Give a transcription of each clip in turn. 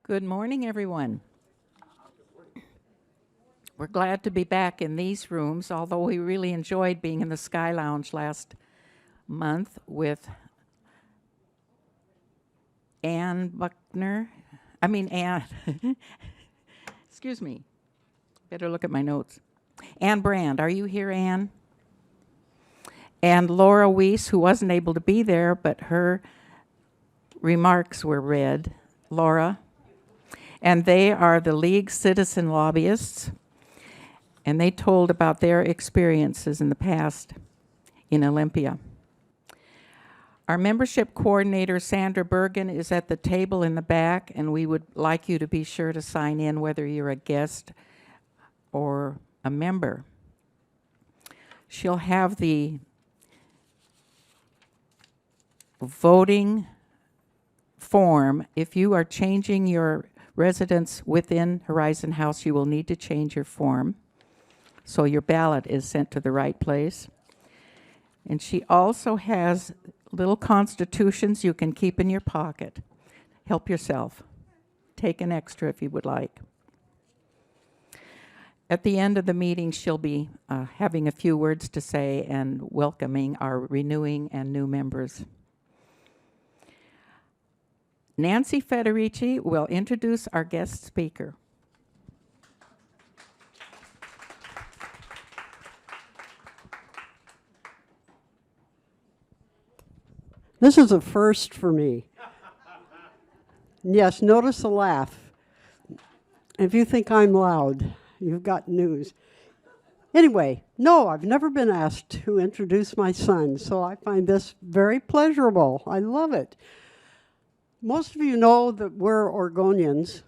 Good morning, everyone. We're glad to be back in these rooms, although we really enjoyed being in the Sky Lounge last month with Ann Buckner. Ann, excuse me, better look at my notes. Ann Brand, are you here, Ann? And Laura Weiss, who wasn't able to be there, but her remarks were read. Laura. And they are the League Citizen Lobbyists, and they told about their experiences in the past in Olympia. Our membership coordinator, Sandra Bergen, is at the table in the back, and we would like you to be sure to sign in whether you're a guest or a member. She'll have the voting form. If you are changing your residence within Horizon House, you will need to change your form so your ballot is sent to the right place. And she also has little constitutions you can keep in your pocket. Help yourself. Take an extra if you would like. At the end of the meeting, she'll be having a few words to say and welcoming our renewing and new members. Nancy Federici will introduce our guest speaker. This is a first for me. Yes, notice the laugh. If you think I'm loud, you've got news. Anyway, no, I've never been asked to introduce my son, so I find this very pleasurable. I love it. Most of you know that we're Oregonians.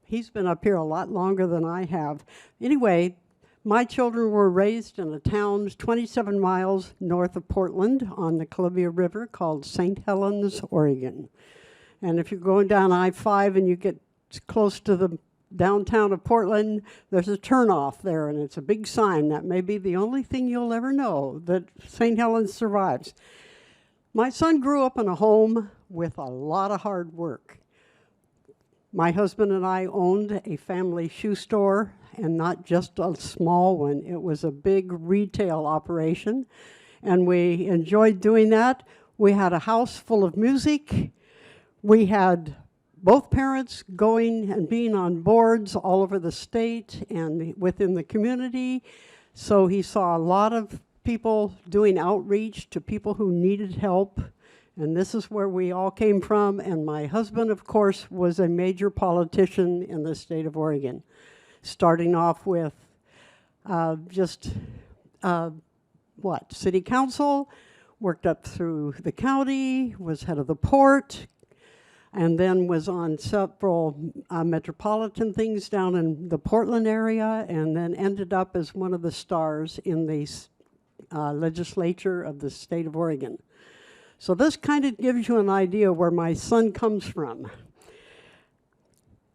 He's been up here a lot longer than I have. Anyway, my children were raised in a town 27 miles north of Portland on the Columbia River called St. Helens, Oregon. And if you're going down I-5 and you get close to the downtown of Portland, there's a turnoff there, and it's a big sign. That may be the only thing you'll ever know, that St. Helens survives. My son grew up in a home with a lot of hard work. My husband and I owned a family shoe store, and not just a small one. It was a big retail operation, and we enjoyed doing that. We had a house full of music. We had both parents going and being on boards all over the state and within the community. So he saw a lot of people doing outreach to people who needed help. And this is where we all came from. And my husband, of course, was a major politician in the state of Oregon, starting off with city council, worked up through the county, was head of the port, and then was on several metropolitan things down in the Portland area, and then ended up as one of the stars in the legislature of the state of Oregon. So this kind of gives you an idea where my son comes from.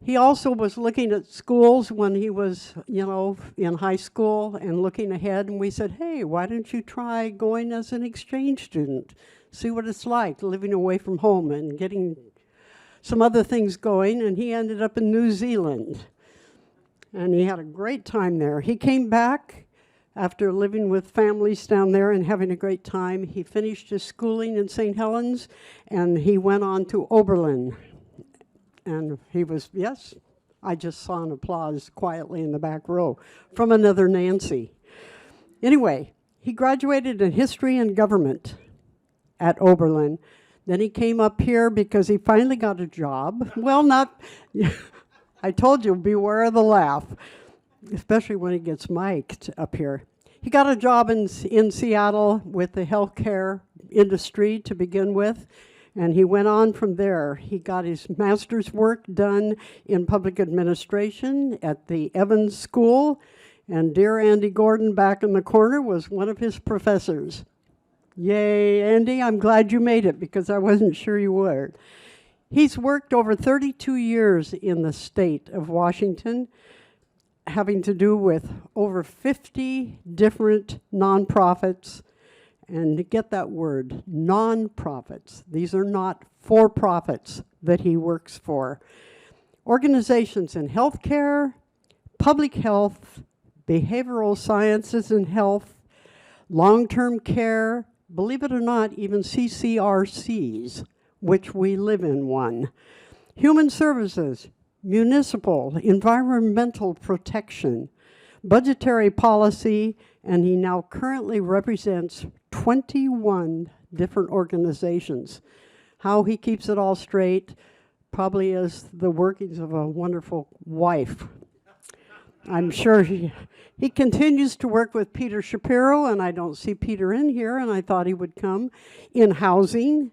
He also was looking at schools when he was, in high school and looking ahead, and we said, hey, why don't you try going as an exchange student? See what it's like living away from home and getting some other things going, and he ended up in New Zealand. And he had a great time there. He came back after living with families down there and having a great time. He finished his schooling in St. Helens, and he went on to Oberlin. And he was, yes, I just saw an applause quietly in the back row from another Nancy. Anyway, he graduated in history and government at Oberlin. Then he came up here because he finally got a job. Well, I told you, beware of the laugh, especially when he gets mic'd up here. He got a job in Seattle with the healthcare industry to begin with, and he went on from there. He got his master's work done in public administration at the Evans School, and dear Andy Gordon back in the corner was one of his professors. Yay, Andy, I'm glad you made it because I wasn't sure you would. He's worked over 32 years in the state of Washington, having to do with over 50 different nonprofits. And to get that word, nonprofits. These are not for-profits that he works for. Organizations in healthcare, public health, behavioral sciences and health, long-term care, believe it or not, even CCRCs, which we live in one. Human services, municipal, environmental protection, budgetary policy, and he now currently represents 21 different organizations. How he keeps it all straight probably is the workings of a wonderful wife. I'm sure he continues to work with Peter Shapiro, and I don't see Peter in here, and I thought he would come, in housing,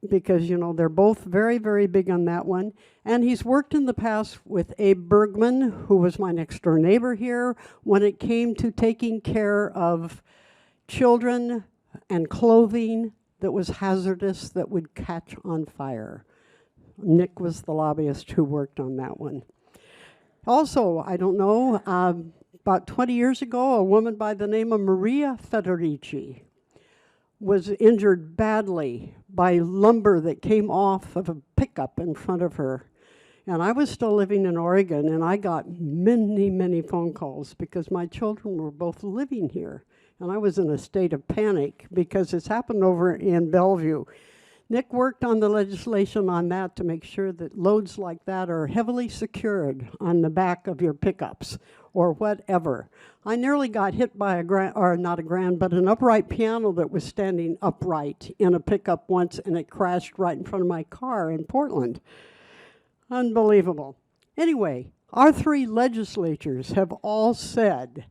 because, you know, they're both very, very big on that one. And he's worked in the past with Abe Bergman, who was my next door neighbor here, when it came to taking care of children and clothing that was hazardous, that would catch on fire. Nick was the lobbyist who worked on that one. Also, I don't know, about 20 years ago, a woman by the name of Maria Federici was injured badly by lumber that came off of a pickup in front of her. And I was still living in Oregon, and I got many, many phone calls because my children were both living here. And I was in a state of panic because it's happened over in Bellevue. Nick worked on the legislation on that to make sure that loads like that are heavily secured on the back of your pickups or whatever. I nearly got hit by an upright piano that was standing upright in a pickup once, and it crashed right in front of my car in Portland. Unbelievable. Anyway, our three legislatures have all said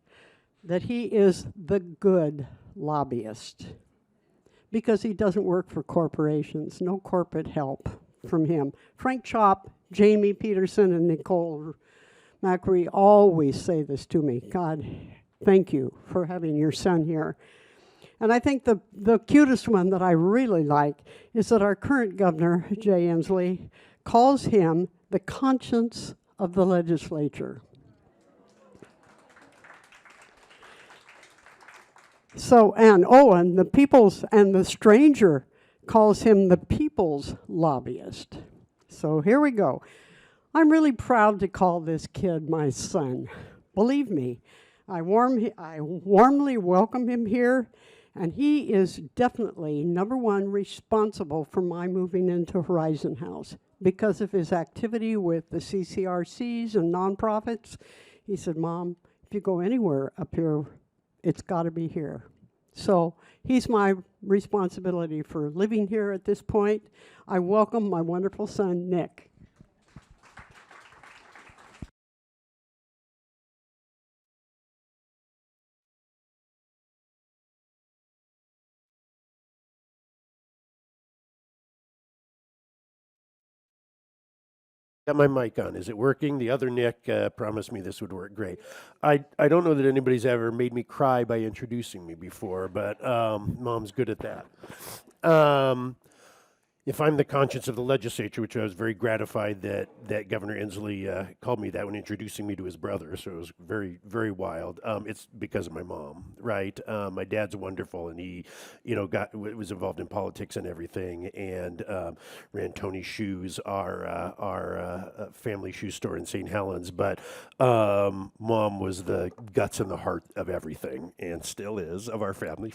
that he is the good lobbyist, because he doesn't work for corporations, no corporate help from him. Frank Chop, Jamie Peterson, and Nicole Macri always say this to me. God, thank you for having your son here. And I think the cutest one that I really like is that our current governor, Jay Inslee, calls him the conscience of the legislature. So, and the stranger calls him the people's lobbyist. So here we go. I'm really proud to call this kid my son. Believe me, I warmly welcome him here, and he is definitely, number one, responsible for my moving into Horizon House because of his activity with the CCRCs and nonprofits. He said, Mom, if you go anywhere up here, it's got to be here. So he's my responsibility for living here at this point. I welcome my wonderful son, Nick. Got my mic on. Is it working? The other Nick promised me this would work great. I don't know that anybody's ever made me cry by introducing me before, but Mom's good at that. If I'm the conscience of the legislature, which I was very gratified that Governor Inslee called me that when introducing me to his brother, so it was very, very wild. It's because of my mom, right? My dad's wonderful, and he, was involved in politics and everything, and ran Tony's Shoes, our family shoe store in St. Helens. But Mom was the guts and the heart of everything, and still is, of our family.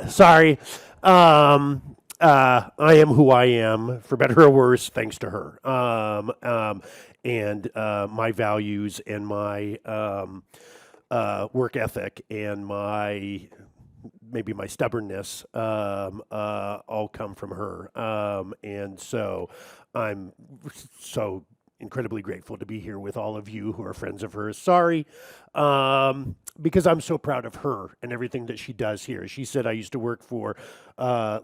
Sorry. I am who I am, for better or worse, thanks to her. And my values and my work ethic and maybe my stubbornness all come from her. And so I'm so incredibly grateful to be here with all of you who are friends of hers. Sorry, because I'm so proud of her and everything that she does here. She said I used to work for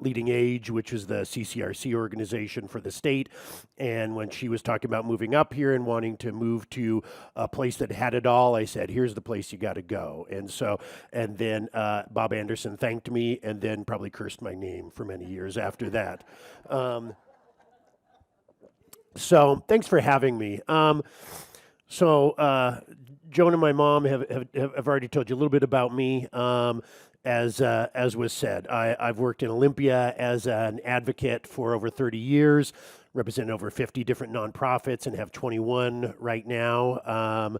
Leading Age, which is the CCRC organization for the state. And when she was talking about moving up here and wanting to move to a place that had it all, I said, here's the place you got to go. And then Bob Anderson thanked me and then probably cursed my name for many years after that. So thanks for having me. Joan and my mom have already told you a little bit about me. As was said, I've worked in Olympia as an advocate for over 30 years, represent over 50 different nonprofits and have 21 right now,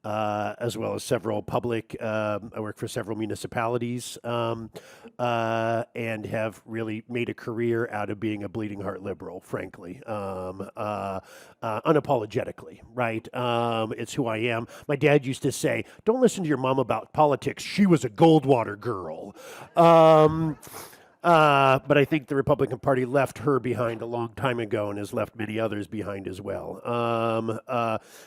as well as several public. I work for several municipalities, and have really made a career out of being a bleeding heart liberal, frankly, unapologetically, right? It's who I am. My dad used to say, "Don't listen to your mom about politics. She was a Goldwater girl." But I think the Republican Party left her behind a long time ago and has left many others behind as well.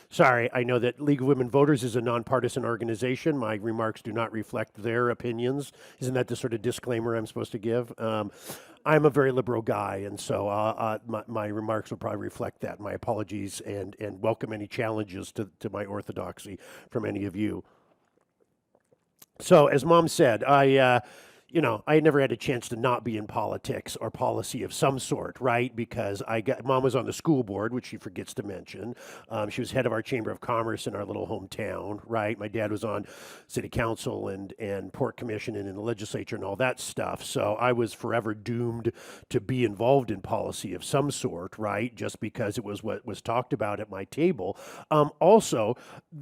Sorry, I know that League of Women Voters is a nonpartisan organization. My remarks do not reflect their opinions. Isn't that the sort of disclaimer I'm supposed to give? I'm a very liberal guy, and so my remarks will probably reflect that. My apologies, and welcome any challenges to my orthodoxy from any of you. So, as Mom said, I had never had a chance to not be in politics or policy of some sort, right? Because Mom was on the school board, which she forgets to mention. She was head of our Chamber of Commerce in our little hometown, right? My dad was on city council and port commission and in the legislature and all that stuff. So I was forever doomed to be involved in policy of some sort, right? Just because it was what was talked about at my table. Also,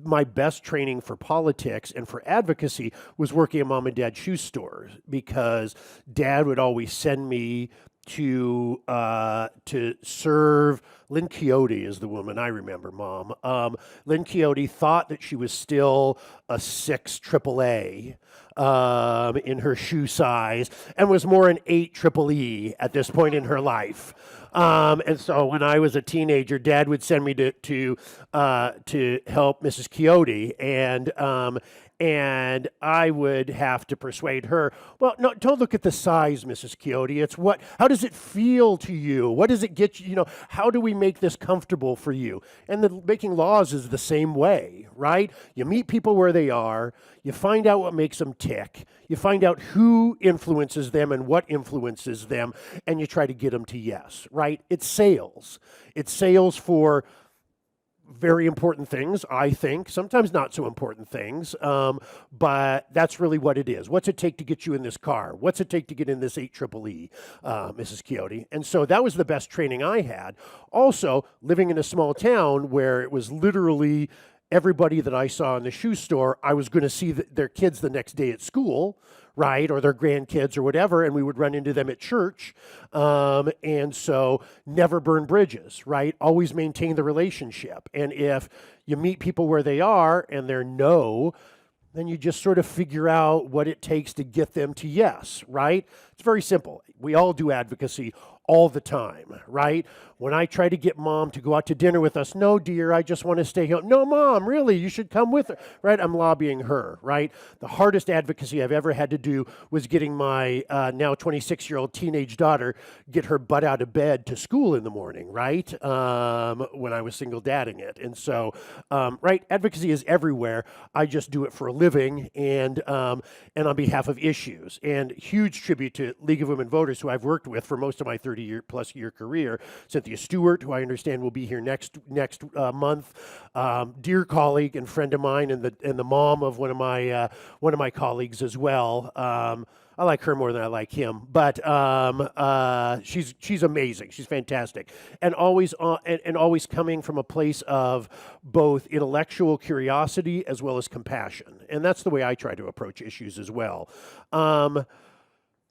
my best training for politics and for advocacy was working at Mom and Dad's shoe stores, because Dad would always send me to serve. Lynn Quixote is the woman I remember, Mom. Lynn Quixote thought that she was still a 6 AAA in her shoe size and was more an 8 EEE at this point in her life. And so when I was a teenager, Dad would send me to help Mrs. Quixote, and I would have to persuade her, well, no, don't look at the size, Mrs. Quixote. It's how does it feel to you? What does it get you? How do we make this comfortable for you? And making laws is the same way, right? You meet people where they are. You find out what makes them tick. You find out who influences them and what influences them, and you try to get them to yes, right? It's sales. It's sales for very important things, I think, sometimes not so important things, but that's really what it is. What's it take to get you in this car? What's it take to get in this 8 EEE, Mrs. Quixote? And so that was the best training I had. Also, living in a small town where it was literally everybody that I saw in the shoe store, I was going to see their kids the next day at school, right, or their grandkids or whatever, and we would run into them at church. And so never burn bridges, right? Always maintain the relationship. And if you meet people where they are and they're no, then you just sort of figure out what it takes to get them to yes, right? It's very simple. We all do advocacy all the time, right? When I try to get Mom to go out to dinner with us, no, dear, I just want to stay home. No, Mom, really, you should come with her, right? I'm lobbying her, right? The hardest advocacy I've ever had to do was getting my now 26-year-old teenage daughter, get her butt out of bed to school in the morning, right? When I was single dadding it. And so, right, advocacy is everywhere. I just do it for a living and on behalf of issues. And huge tribute to League of Women Voters, who I've worked with for most of my 30-plus-year career. Cynthia Stewart, who I understand will be here next month, dear colleague and friend of mine, and the mom of one of my colleagues as well. I like her more than I like him, but she's amazing. She's fantastic, and always coming from a place of both intellectual curiosity as well as compassion, and that's the way I try to approach issues as well.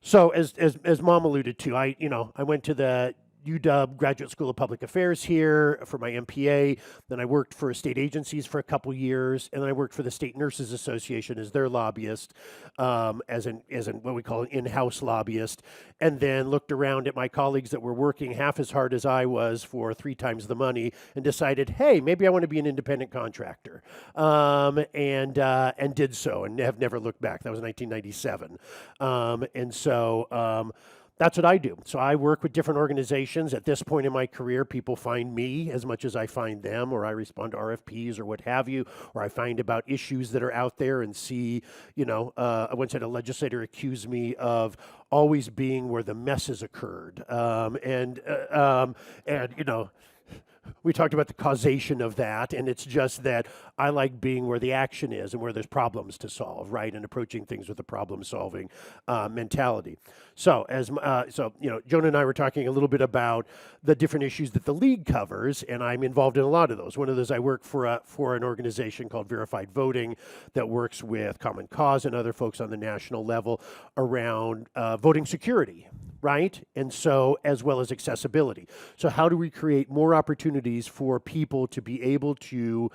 So as Mom alluded to, I went to the UW Graduate School of Public Affairs here for my MPA. Then I worked for state agencies for a couple years, and then I worked for the State Nurses Association as their lobbyist, as in what we call an in-house lobbyist, and then looked around at my colleagues that were working half as hard as I was for 3 times the money, and decided, hey, maybe I want to be an independent contractor, and did so, and have never looked back. That was 1997, and so. That's what I do. So I work with different organizations. At this point in my career, people find me as much as I find them, or I respond to RFPs or what have you, or I find about issues that are out there and see, I once had a legislator accuse me of always being where the mess has occurred. we talked about the causation of that, and it's just that I like being where the action is and where there's problems to solve, right, and approaching things with a problem-solving mentality. So, Jonah and I were talking a little bit about the different issues that the league covers, and I'm involved in a lot of those. One of those, I work for an organization called Verified Voting that works with Common Cause and other folks on the national level around voting security, right? And so, as well as accessibility. So how do we create more opportunities for people to be able to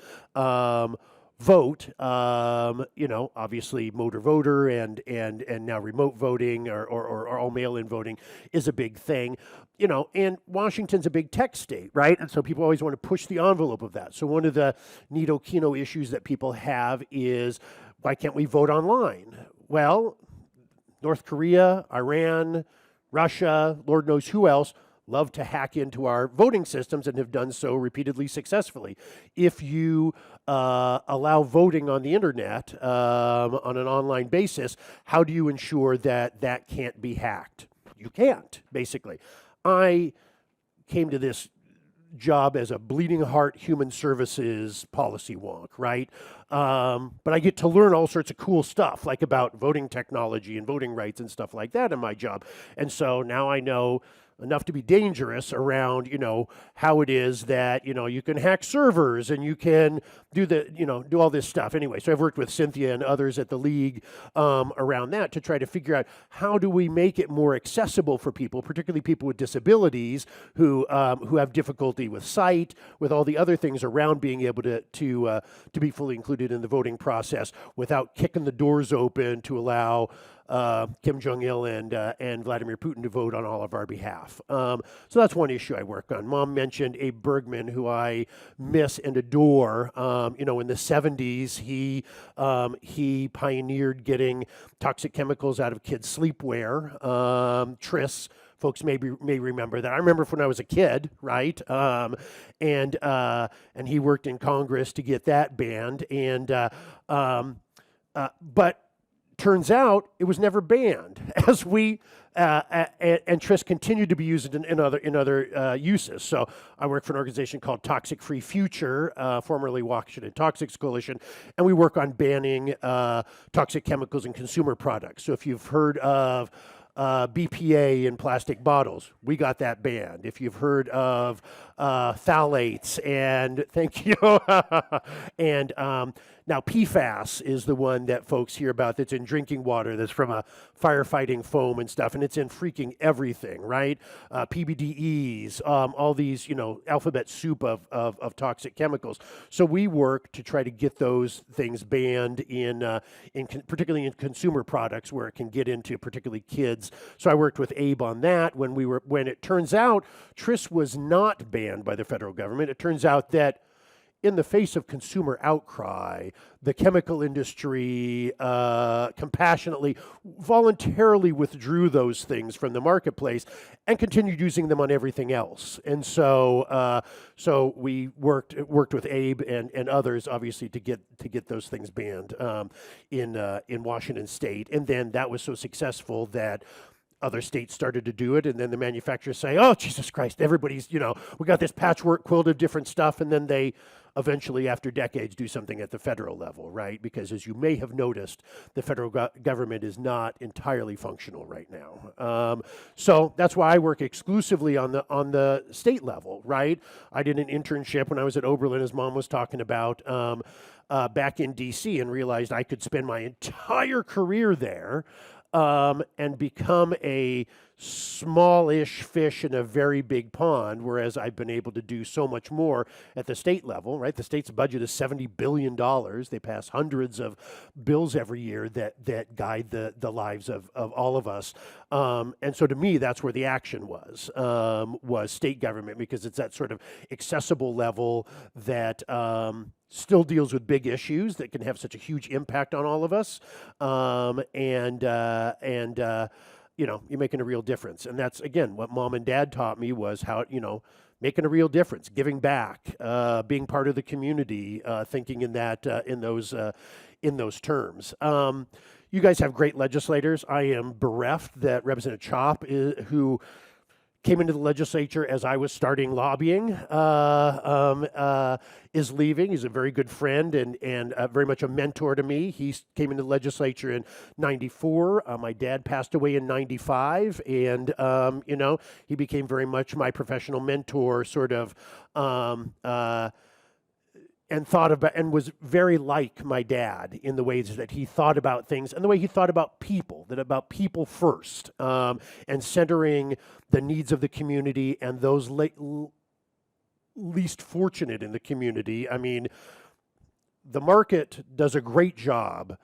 vote, obviously motor voter and now remote voting or all mail-in voting is a big thing, and Washington's a big tech state, right? And so people always want to push the envelope of that. So one of the Kino issues that people have is, why can't we vote online? Well, North Korea, Iran, Russia, Lord knows who else, love to hack into our voting systems and have done so repeatedly successfully. If you allow voting on the internet on an online basis, how do you ensure that that can't be hacked? You can't, basically. I came to this job as a bleeding heart human services policy wonk, right? But I get to learn all sorts of cool stuff, like about voting technology and voting rights and stuff like that in my job. And so now I know enough to be dangerous around, how it is that, you can hack servers and you can do do all this stuff. Anyway, so I've worked with Cynthia and others at the league around that to try to figure out how do we make it more accessible for people, particularly people with disabilities who have difficulty with sight, with all the other things around being able to be fully included in the voting process without kicking the doors open to allow Kim Jong-il and Vladimir Putin to vote on all of our behalf. So that's one issue I work on. Mom mentioned Abe Bergman, who I miss and adore. In the 70s, he pioneered getting toxic chemicals out of kids' sleepwear. Tris, folks may remember that. I remember when I was a kid, right? And he worked in Congress to get that banned. But turns out it was never banned, as we and Tris continued to be used in other uses. So I work for an organization called Toxic Free Future, formerly Washington Toxics Coalition, and we work on banning toxic chemicals in consumer products. So if you've heard of BPA in plastic bottles, we got that banned. If you've heard of phthalates, and thank you, and now PFAS is the one that folks hear about that's in drinking water, that's from a firefighting foam and stuff, and it's in freaking everything, right? PBDEs, all these, alphabet soup of toxic chemicals. So we work to try to get those things banned particularly in consumer products where it can get into particularly kids. So I worked with Abe on that when it turns out Tris was not banned by the federal government. It turns out that in the face of consumer outcry, the chemical industry compassionately, voluntarily withdrew those things from the marketplace and continued using them on everything else. And so we worked with Abe and others, obviously, to get those things banned in Washington State. And then that was so successful that other states started to do it, and then the manufacturers say, oh, Jesus Christ, everybody's, we got this patchwork quilt of different stuff, and then they eventually, after decades, do something at the federal level, right? Because as you may have noticed, the federal government is not entirely functional right now. So that's why I work exclusively on the state level, right? I did an internship when I was at Oberlin, as Mom was talking about, back in DC, and realized I could spend my entire career there and become a smallish fish in a very big pond, whereas I've been able to do so much more at the state level, right? The state's budget is $70 billion. They pass hundreds of bills every year that guide the lives of all of us. And so to me, that's where the action was state government, because it's that sort of accessible level that still deals with big issues that can have such a huge impact on all of us. You're making a real difference. And that's, again, what Mom and Dad taught me was how, making a real difference, giving back, being part of the community, thinking in those terms. You guys have great legislators. I am bereft that Representative Chop, who came into the legislature as I was starting lobbying, is leaving. He's a very good friend and very much a mentor to me. He came into the legislature in '94. My dad passed away in '95, and he became very much my professional mentor, sort of. And thought about and was very like my dad in the ways that he thought about things and the way he thought about people, that about people first, and centering the needs of the community and those least fortunate in the community. I mean, the market does a great job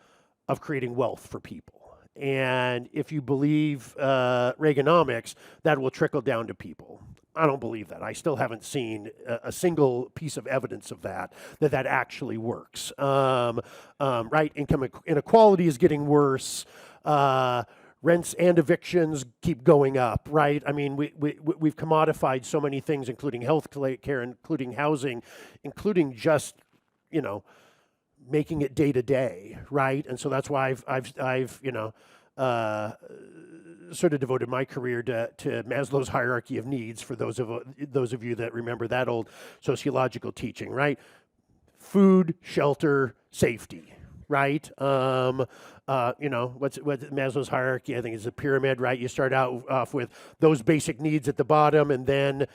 of creating wealth for people. And if you believe Reaganomics, that will trickle down to people. I don't believe that. I still haven't seen a single piece of evidence of that actually works. Right? Income inequality is getting worse. Rents and evictions keep going up, right? I mean, we've commodified so many things, including health care, including housing, including just, making it day to day, right? And so that's why I've sort of devoted my career to Maslow's hierarchy of needs, for those of you that remember that old sociological teaching, right? Food, shelter, safety, right? What's Maslow's hierarchy? I think it's a pyramid, right? You start out off with those basic needs at the bottom, and then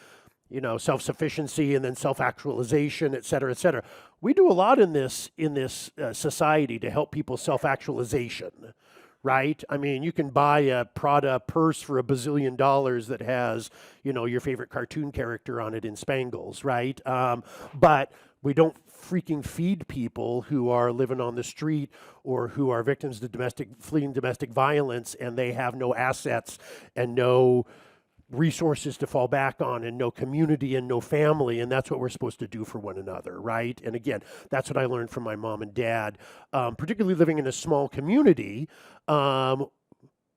self-sufficiency, and then self-actualization, et cetera, et cetera. We do a lot in this society to help people self-actualization, right? I mean, you can buy a Prada purse for $1 bazillion that has, your favorite cartoon character on it in Spangles, right? But we don't freaking feed people who are living on the street or who are victims of fleeing domestic violence, and they have no assets and no resources to fall back on, and no community and no family, and that's what we're supposed to do for one another, right? And again, that's what I learned from my mom and dad, particularly living in a small community of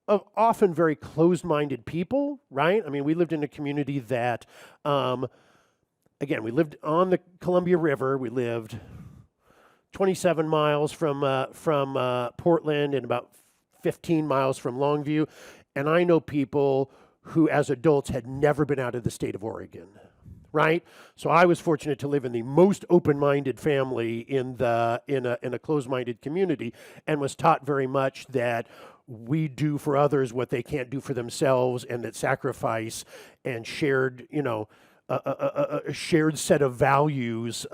often very closed-minded people, right? I mean, we lived in a community that, again, we lived on the Columbia River. We lived 27 miles from Portland and about 15 miles from Longview, and I know people who as adults had never been out of the state of Oregon, right? So I was fortunate to live in the most open-minded family in a closed-minded community, and was taught very much that we do for others what they can't do for themselves, and that sacrifice and shared, a shared set of values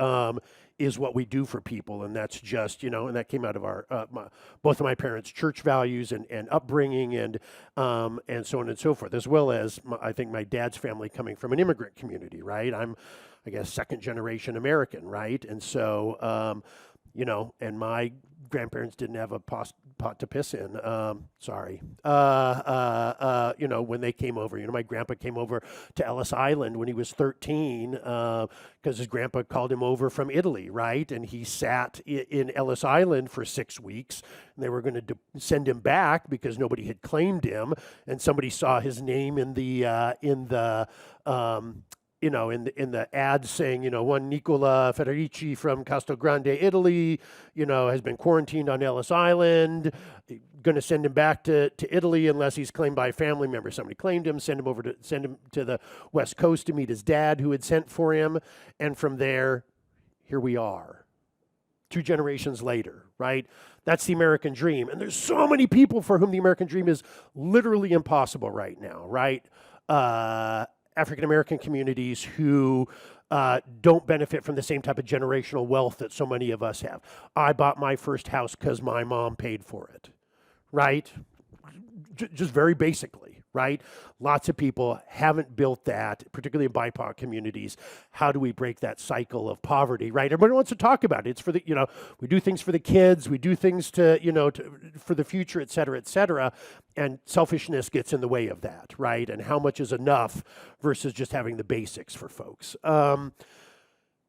is what we do for people. And that's just, and that came out of our both of my parents' church values and upbringing and so on and so forth, as well as I think my dad's family coming from an immigrant community, right? I'm, I guess, second generation American, right? And so, and my grandparents didn't have a pot to piss in. When they came over, my grandpa came over to Ellis Island when he was 13 because his grandpa called him over from Italy, right? And he sat in Ellis Island for 6 weeks, and they were going to send him back because nobody had claimed him, and somebody saw his name in the ad saying, one Nicola Federici from Castel Grande, Italy, has been quarantined on Ellis Island, going to send him back to Italy unless he's claimed by a family member. Somebody claimed him, send him to the West Coast to meet his dad who had sent for him. And from there, here we are, 2 generations later, right? That's the American dream. And there's so many people for whom the American dream is literally impossible right now, right? African-American communities who don't benefit from the same type of generational wealth that so many of us have. I bought my first house because my mom paid for it, right? Just very basically, right? Lots of people haven't built that, particularly in BIPOC communities. How do we break that cycle of poverty, right? Everybody wants to talk about it. It's for the, we do things for the kids, we do things for the future, et cetera, and selfishness gets in the way of that, right? And how much is enough versus just having the basics for folks.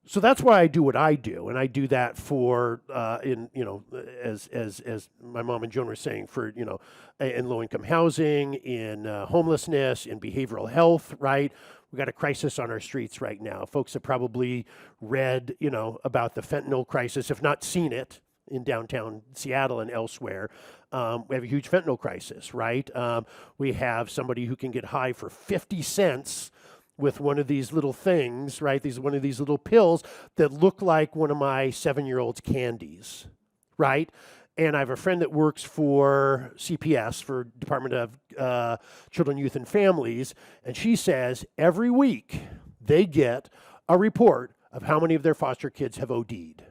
So that's why I do what I do, and I do that for, as my mom and Joan were saying, for, in low-income housing, in homelessness, in behavioral health, right? We got a crisis on our streets right now. Folks have probably read, about the fentanyl crisis, if not seen it, in downtown Seattle and elsewhere. We have a huge fentanyl crisis, right? We have somebody who can get high for 50 cents with one of these little things, right? One of these little pills that look like one of my 7-year-old's candies, right? And I have a friend that works for CPS, for Department of Children, Youth, and Families, and she says every week they get a report of how many of their foster kids have OD'd,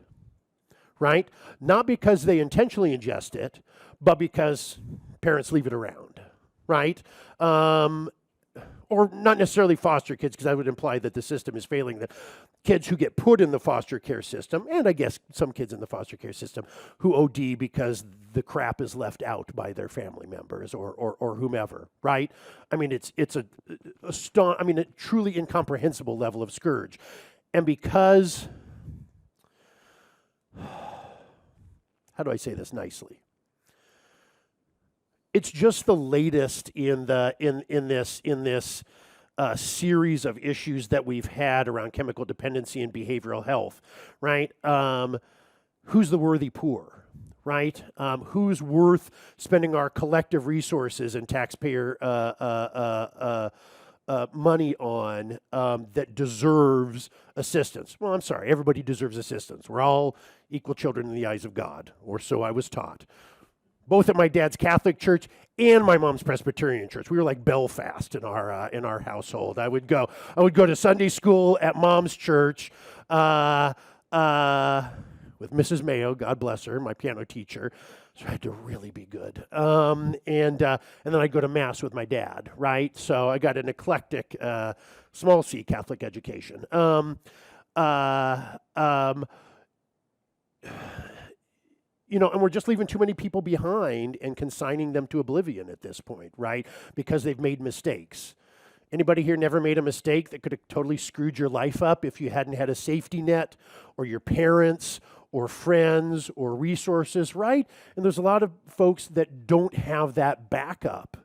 right? Not because they intentionally ingest it, but because parents leave it around, right? Or not necessarily foster kids, because I would imply that the system is failing the kids who get put in the foster care system, and I guess some kids in the foster care system who OD because the crap is left out by their family members or whomever, right? I mean, it's a truly incomprehensible level of scourge. And because, how do I say this nicely? It's just the latest in this series of issues that we've had around chemical dependency and behavioral health, right? Who's the worthy poor, right? Who's worth spending our collective resources and taxpayer money on that deserves assistance? Well, I'm sorry, everybody deserves assistance. We're all equal children in the eyes of God, or so I was taught. Both at my dad's Catholic church and my mom's Presbyterian church. We were like Belfast in our household. I would go to Sunday school at mom's church with Mrs. Mayo, God bless her, my piano teacher. So I had to really be good. And then I'd go to mass with my dad, right? So I got an eclectic, small C Catholic education. And we're just leaving too many people behind and consigning them to oblivion at this point, right? Because they've made mistakes. Anybody here never made a mistake that could have totally screwed your life up if you hadn't had a safety net or your parents or friends or resources, right? And there's a lot of folks that don't have that backup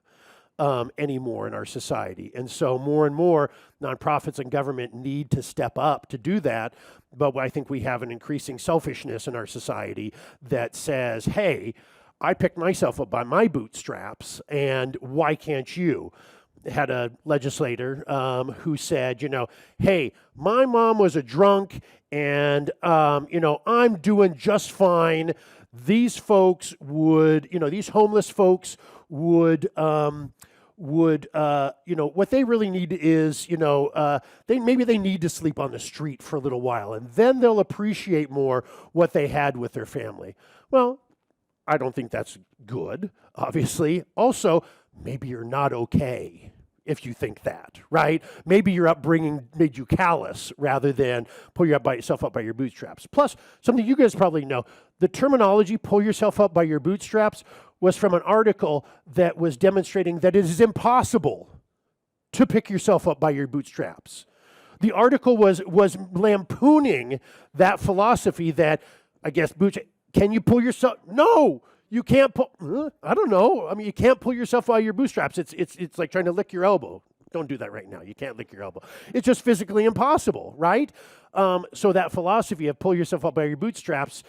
anymore in our society. And so more and more nonprofits and government need to step up to do that. But I think we have an increasing selfishness in our society that says, hey, I picked myself up by my bootstraps, and why can't you? Had a legislator who said, hey, my mom was a drunk, and, I'm doing just fine. These folks would, these homeless folks would what they really need is, they need to sleep on the street for a little while, and then they'll appreciate more what they had with their family. Well, I don't think that's good, obviously. Also, maybe you're not okay if you think that, right? Maybe your upbringing made you callous rather than pull yourself up by your bootstraps. Plus, something you guys probably know, the terminology, pull yourself up by your bootstraps, was from an article that was demonstrating that it is impossible to pick yourself up by your bootstraps. The article was lampooning that philosophy that, I guess, can you pull yourself? No, you can't pull. I don't know. I mean, you can't pull yourself by your bootstraps. It's like trying to lick your elbow. Don't do that right now. You can't lick your elbow. It's just physically impossible, right? So that philosophy of pull yourself up by your bootstraps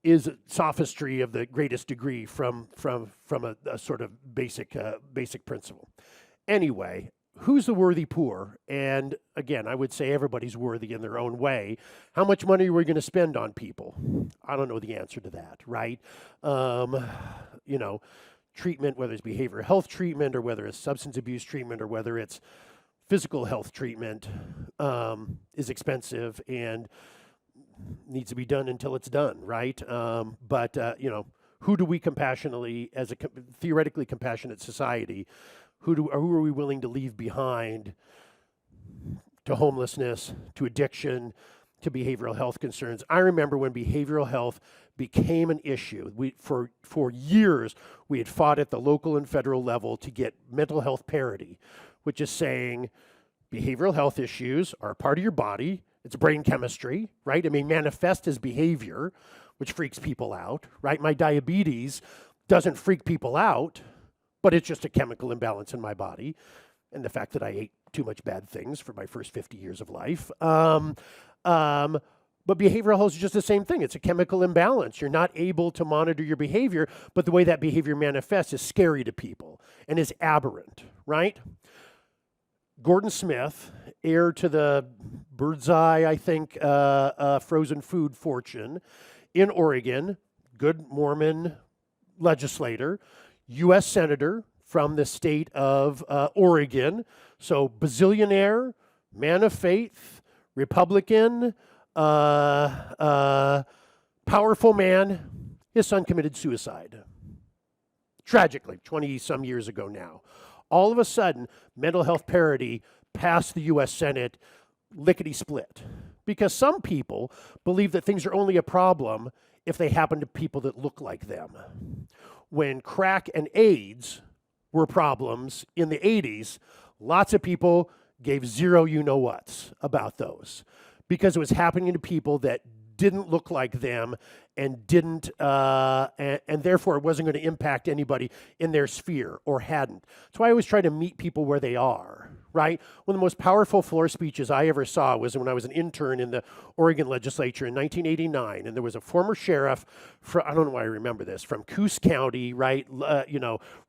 is sophistry of the greatest degree from a sort of basic principle. Anyway, who's the worthy poor? And again, I would say everybody's worthy in their own way. How much money are we going to spend on people? I don't know the answer to that, right? Treatment, whether it's behavioral health treatment or whether it's substance abuse treatment or whether it's physical health treatment, is expensive and needs to be done until it's done, right? But who do we compassionately, as a theoretically compassionate society, who are we willing to leave behind to homelessness, to addiction, to behavioral health concerns? I remember when behavioral health became an issue. For years, we had fought at the local and federal level to get mental health parity, which is saying behavioral health issues are a part of your body. It's brain chemistry, right? It may manifest as behavior, which freaks people out, right? My diabetes doesn't freak people out, but it's just a chemical imbalance in my body. And the fact that I ate too much bad things for my first 50 years of life. But But behavioral health is just the same thing. It's a chemical imbalance. You're not able to monitor your behavior, but the way that behavior manifests is scary to people and is aberrant, right? Gordon Smith, heir to the Bird's Eye, I think, frozen food fortune in Oregon, good Mormon legislator, U.S. Senator from the state of Oregon. So bazillionaire, man of faith, Republican, powerful man. His son committed suicide. Tragically, 20-some years ago now. All of a sudden, mental health parity passed the U.S. Senate lickety-split. Because some people believe that things are only a problem if they happen to people that look like them. When crack and AIDS were problems in the 80s, lots of people gave zero you-know-whats about those because it was happening to people that didn't look like them and didn't, and therefore it wasn't going to impact anybody in their sphere or hadn't. So I always try to meet people where they are, right? One of the most powerful floor speeches I ever saw was when I was an intern in the Oregon legislature in 1989, and there was a former sheriff, I don't know why I remember this, from Coos County, right?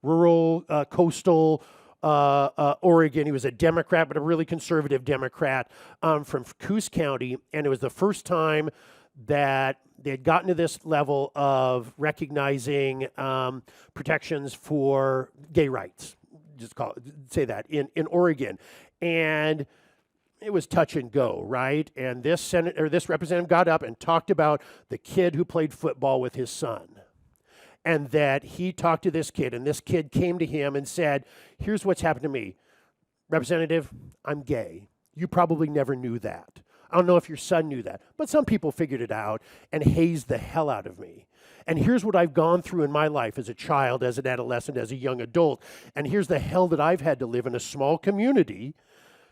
Rural, coastal, Oregon. He was a Democrat, but a really conservative Democrat from Coos County. And it was the first time that they had gotten to this level of recognizing protections for gay rights. Just say that in Oregon. And it was touch and go, right? And this representative got up and talked about the kid who played football with his son. And that he talked to this kid, and this kid came to him and said, here's what's happened to me. Representative, I'm gay. You probably never knew that. I don't know if your son knew that, but some people figured it out and hazed the hell out of me. And here's what I've gone through in my life as a child, as an adolescent, as a young adult. And here's the hell that I've had to live in a small community.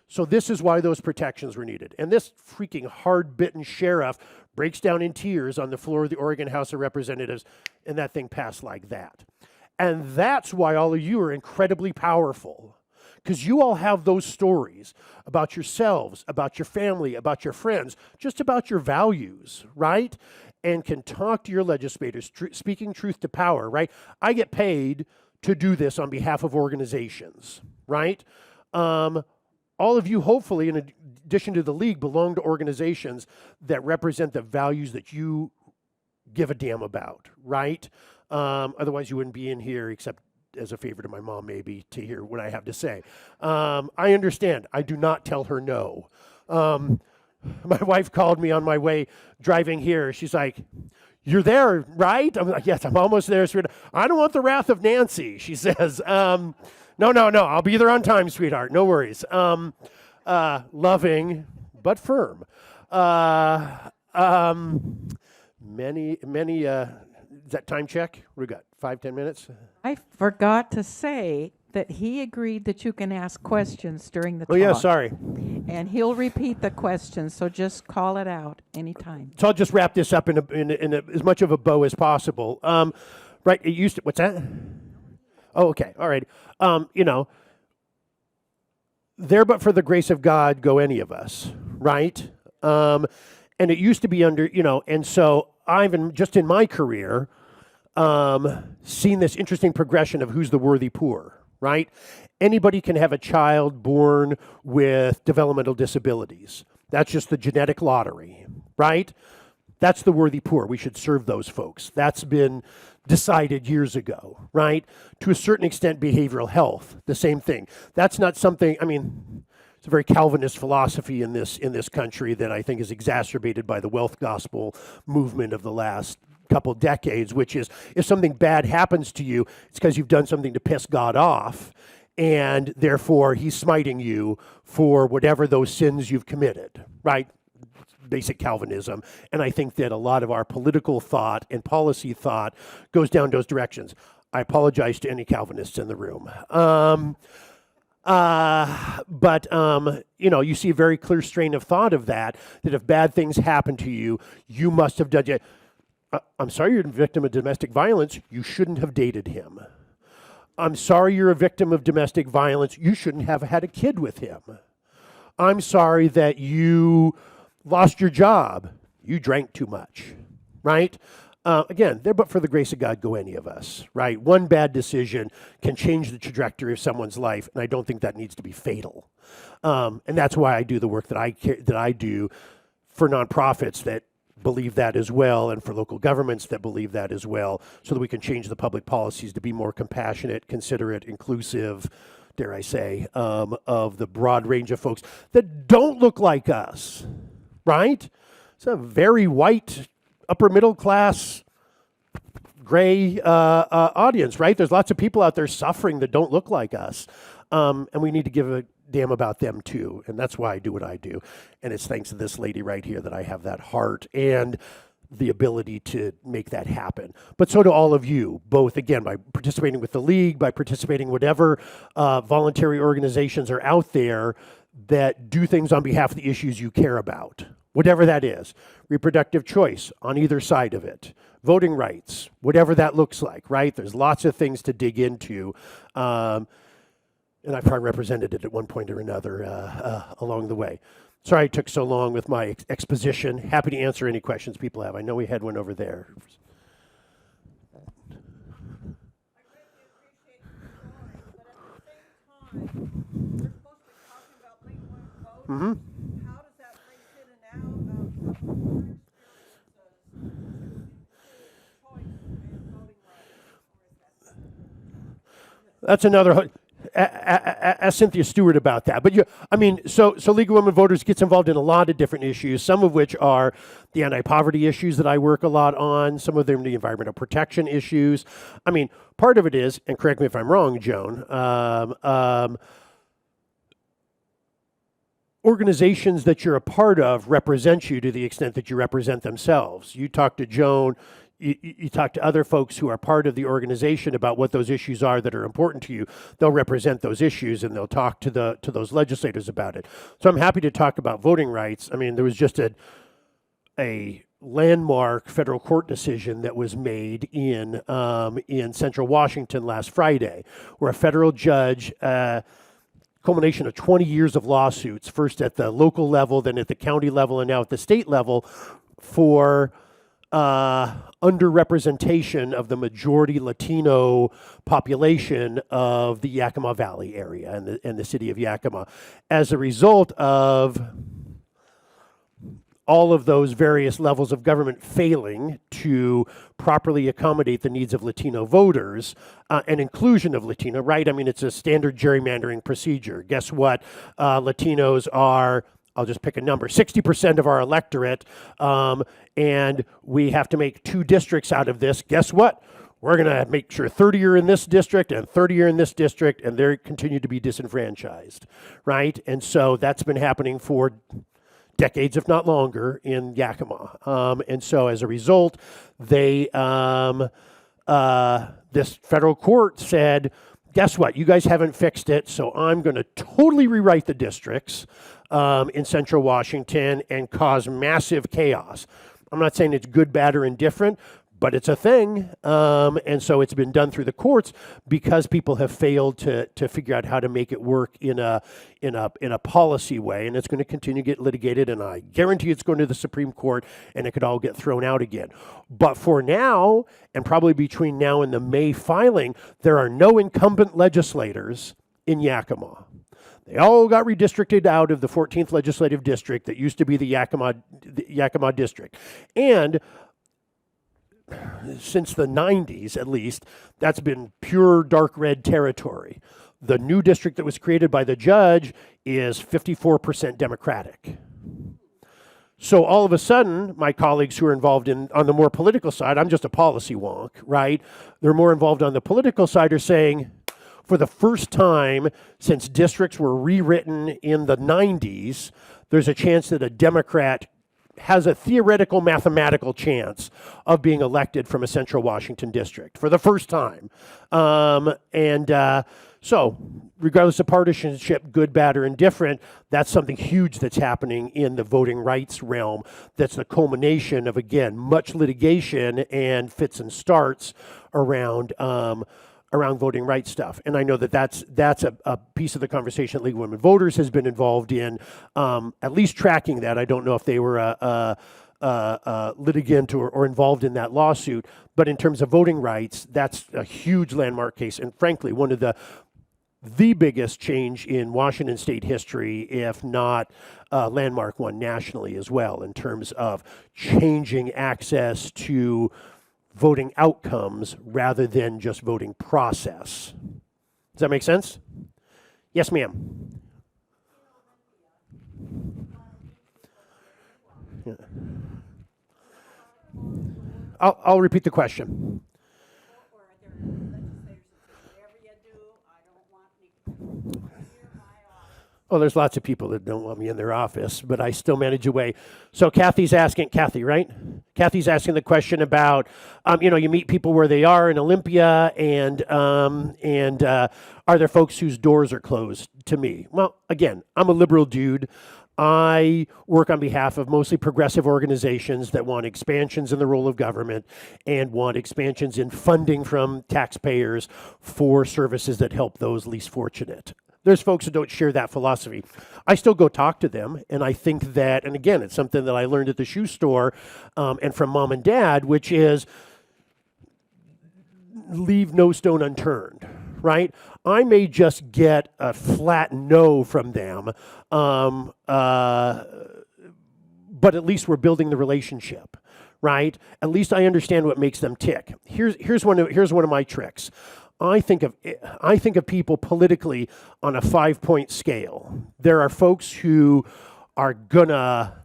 So this is why those protections were needed. And this freaking hard-bitten sheriff breaks down in tears on the floor of the Oregon House of Representatives, and that thing passed like that. And that's why all of you are incredibly powerful, because you all have those stories about yourselves, about your family, about your friends, just about your values, right? And can talk to your legislators, speaking truth to power, right? I get paid to do this on behalf of organizations, right? All of you, hopefully, in addition to the league, belong to organizations that represent the values that you give a damn about, right? Otherwise, you wouldn't be in here, except as a favor to my mom, maybe, to hear what I have to say. I understand. I do not tell her no. My wife called me on my way driving here. She's like, you're there, right? I'm like, yes, I'm almost there, sweetheart. I don't want the wrath of Nancy, she says. No, I'll be there on time, sweetheart. No worries. Loving, but firm. Is that time check? We got 5-10 minutes? I forgot to say that he agreed that you can ask questions during the talk. Oh, yeah, sorry. And he'll repeat the questions, so just call it out anytime. So I'll just wrap this up in as much of a bow as possible. Right, it used to, what's that? Oh, okay, all right. There but for the grace of God go any of us, right? And it used to be under, and so I've just in my career seen this interesting progression of who's the worthy poor, right? Anybody can have a child born with developmental disabilities. That's just the genetic lottery, right? That's the worthy poor. We should serve those folks. That's been decided years ago, right? To a certain extent, behavioral health, the same thing. That's not something, it's a very Calvinist philosophy in this country that I think is exacerbated by the wealth gospel movement of the last couple decades, which is if something bad happens to you, it's because you've done something to piss God off, and therefore he's smiting you for whatever those sins you've committed, right? Basic Calvinism. And I think that a lot of our political thought and policy thought goes down those directions. I apologize to any Calvinists in the room. You see a very clear strain of thought of that if bad things happen to you, you must have done it. I'm sorry you're a victim of domestic violence. You shouldn't have dated him. I'm sorry you're a victim of domestic violence. You shouldn't have had a kid with him. I'm sorry that you lost your job. You drank too much, right? Again, there but for the grace of God go any of us, right? One bad decision can change the trajectory of someone's life, and I don't think that needs to be fatal. And that's why I do the work that I do for nonprofits that believe that as well, and for local governments that believe that as well, so that we can change the public policies to be more compassionate, considerate, inclusive, dare I say, of the broad range of folks that don't look like us, right? It's a very white, upper middle class, gray audience, right? There's lots of people out there suffering that don't look like us, and we need to give a damn about them too, and that's why I do what I do. And it's thanks to this lady right here that I have that heart and the ability to make that happen. But so do all of you, both, again, by participating with the league, by participating whatever voluntary organizations are out there that do things on behalf of the issues you care about, whatever that is. Reproductive choice on either side of it. Voting rights, whatever that looks like, right? There's lots of things to dig into. And I probably represented it at one point or another along the way. Sorry it took so long with my exposition. Happy to answer any questions people have. I know we had one over there. Mm-hmm. How does that play in and out of your experiences, choice and voting rights? That's another. Ask Cynthia Stewart about that. But so League of Women Voters gets involved in a lot of different issues, some of which are the anti-poverty issues that I work a lot on, some of them the environmental protection issues. I mean, part of it is, and correct me if I'm wrong, Joan, organizations that you're a part of represent you to the extent that you represent themselves. You talk to Joan, you talk to other folks who are part of the organization about what those issues are that are important to you. They'll represent those issues and they'll talk to those legislators about it. So I'm happy to talk about voting rights. I mean, there was just a landmark federal court decision that was made in Central Washington last Friday, where a federal judge, culmination of 20 years of lawsuits, first at the local level, then at the county level, and now at the state level, for underrepresentation of the majority Latino population of the Yakima Valley area and the city of Yakima, as a result of all of those various levels of government failing to properly accommodate the needs of Latino voters and inclusion of Latino, right? I mean, it's a standard gerrymandering procedure. Guess what? Latinos are, I'll just pick a number, 60% of our electorate, and we have to make 2 districts out of this. Guess what? We're going to make sure 30 are in this district and 30 are in this district, and they continue to be disenfranchised, right? And so that's been happening for decades, if not longer, in Yakima. And so as a result, they this federal court said, guess what? You guys haven't fixed it, so I'm going to totally rewrite the districts in Central Washington and cause massive chaos. I'm not saying it's good, bad, or indifferent, but it's a thing, and so it's been done through the courts because people have failed to figure out how to make it work in a policy way, and it's going to continue to get litigated, and I guarantee it's going to the Supreme Court, and it could all get thrown out again. But for now, and probably between now and the May filing, there are no incumbent legislators in Yakima. They all got redistricted out of the 14th legislative district that used to be the Yakima district, and since the 90s, at least, that's been pure dark red territory. The new district that was created by the judge is 54% Democratic. So all of a sudden, my colleagues who are involved on the more political side, I'm just a policy wonk, right? They're more involved on the political side, are saying, for the first time since districts were rewritten in the 90s, there's a chance that a Democrat has a theoretical mathematical chance of being elected from a Central Washington district for the first time. So regardless of partisanship, good, bad, or indifferent, that's something huge that's happening in the voting rights realm. That's the culmination of, again, much litigation and fits and starts around voting rights stuff. And I know that's a piece of the conversation that League of Women Voters has been involved in, at least tracking that. I don't know if they were litigant or involved in that lawsuit. But in terms of voting rights, that's a huge landmark case, and frankly, one of the biggest change in Washington state history, if not landmark one nationally as well, in terms of changing access to voting outcomes rather than just voting process. Does that make sense? Yes, ma'am. Yeah. I'll repeat the question. Or are there legislators that say, whatever you do, I don't want me near my office? Oh, there's lots of people that don't want me in their office, but I still manage a way. So Kathy's asking, Kathy, right? Kathy's asking the question about, you meet people where they are in Olympia, and are there folks whose doors are closed to me? Well, again, I'm a liberal dude. I work on behalf of mostly progressive organizations that want expansions in the role of government and want expansions in funding from taxpayers for services that help those least fortunate. There's folks who don't share that philosophy. I still go talk to them, and I think that, and again, it's something that I learned at the shoe store and from mom and dad, which is leave no stone unturned, right? I may just get a flat no from them, but at least we're building the relationship, right? At least I understand what makes them tick. Here's one of my tricks. I think of people politically on a 5-point scale. There are folks who are gonna,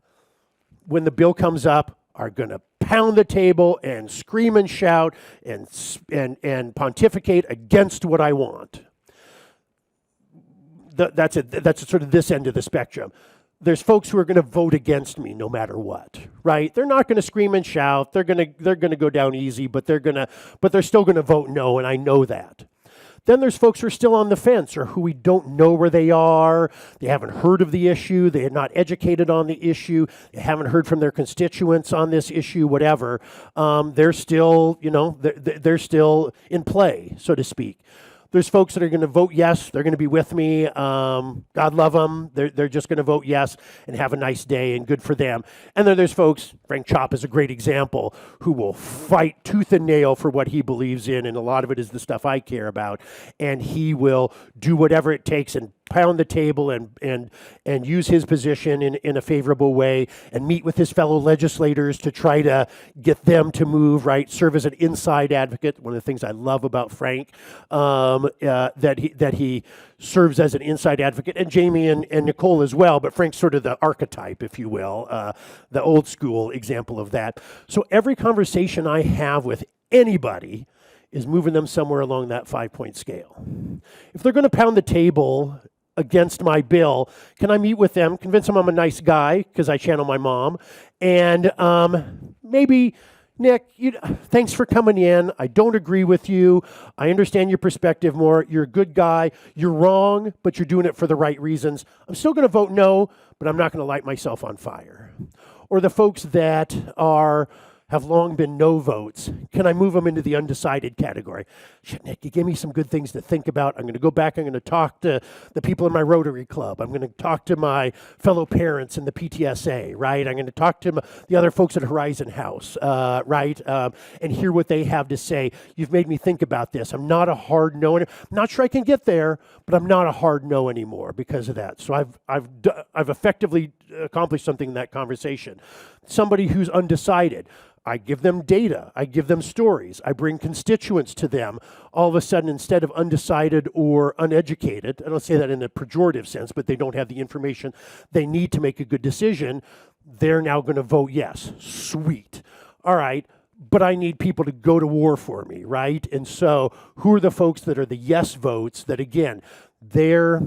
when the bill comes up, are gonna pound the table and scream and shout and pontificate against what I want. That's sort of this end of the spectrum. There's folks who are going to vote against me no matter what, right? They're not going to scream and shout. They're going to go down easy, but they're still going to vote no, and I know that. Then there's folks who are still on the fence or who we don't know where they are. They haven't heard of the issue. They are not educated on the issue. They haven't heard from their constituents on this issue, whatever. They're still, they're still in play, so to speak. There's folks that are going to vote yes. They're going to be with me. God love them. They're just going to vote yes and have a nice day, and good for them. And then there's folks, Frank Chop is a great example, who will fight tooth and nail for what he believes in, and a lot of it is the stuff I care about. And he will do whatever it takes and pound the table and use his position in a favorable way and meet with his fellow legislators to try to get them to move, right? Serve as an inside advocate. One of the things I love about Frank, that he serves as an inside advocate, and Jamie and Nicole as well, but Frank's sort of the archetype, if you will, the old school example of that. So every conversation I have with anybody is moving them somewhere along that 5-point scale. If they're going to pound the table against my bill, can I meet with them, convince them I'm a nice guy because I channel my mom, and maybe, Nick, thanks for coming in. I don't agree with you. I understand your perspective more. You're a good guy. You're wrong, but you're doing it for the right reasons. I'm still going to vote no, but I'm not going to light myself on fire. Or the folks that have long been no votes, can I move them into the undecided category? Shit, Nick, you gave me some good things to think about. I'm going to go back. I'm going to talk to the people in my Rotary Club. I'm going to talk to my fellow parents in the PTSA, right? I'm going to talk to the other folks at Horizon House, right? And hear what they have to say. You've made me think about this. I'm not a hard no. I'm not sure I can get there, but I'm not a hard no anymore because of that. So I've effectively accomplished something in that conversation. Somebody who's undecided, I give them data, I give them stories, I bring constituents to them. All of a sudden, instead of undecided or uneducated, I don't say that in a pejorative sense, but they don't have the information they need to make a good decision, they're now going to vote yes. Sweet. All right, but I need people to go to war for me, right? And so who are the folks that are the yes votes that, again, they're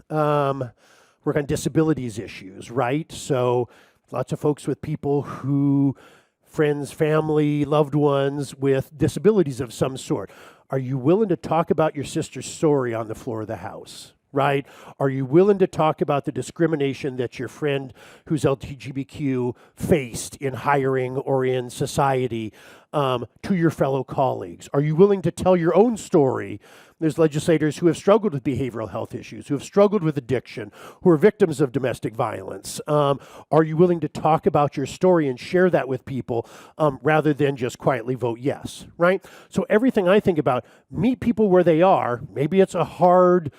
work on disabilities issues, right? So lots of folks with people who, friends, family, loved ones with disabilities of some sort. Are you willing to talk about your sister's story on the floor of the House? right? Are you willing to talk about the discrimination that your friend who's LGBTQ faced in hiring or in society to your fellow colleagues? Are you willing to tell your own story? There's legislators who have struggled with behavioral health issues, who have struggled with addiction, who are victims of domestic violence. Are you willing to talk about your story and share that with people rather than just quietly vote yes, right? So everything I think about, meet people where they are. Maybe it's a hard,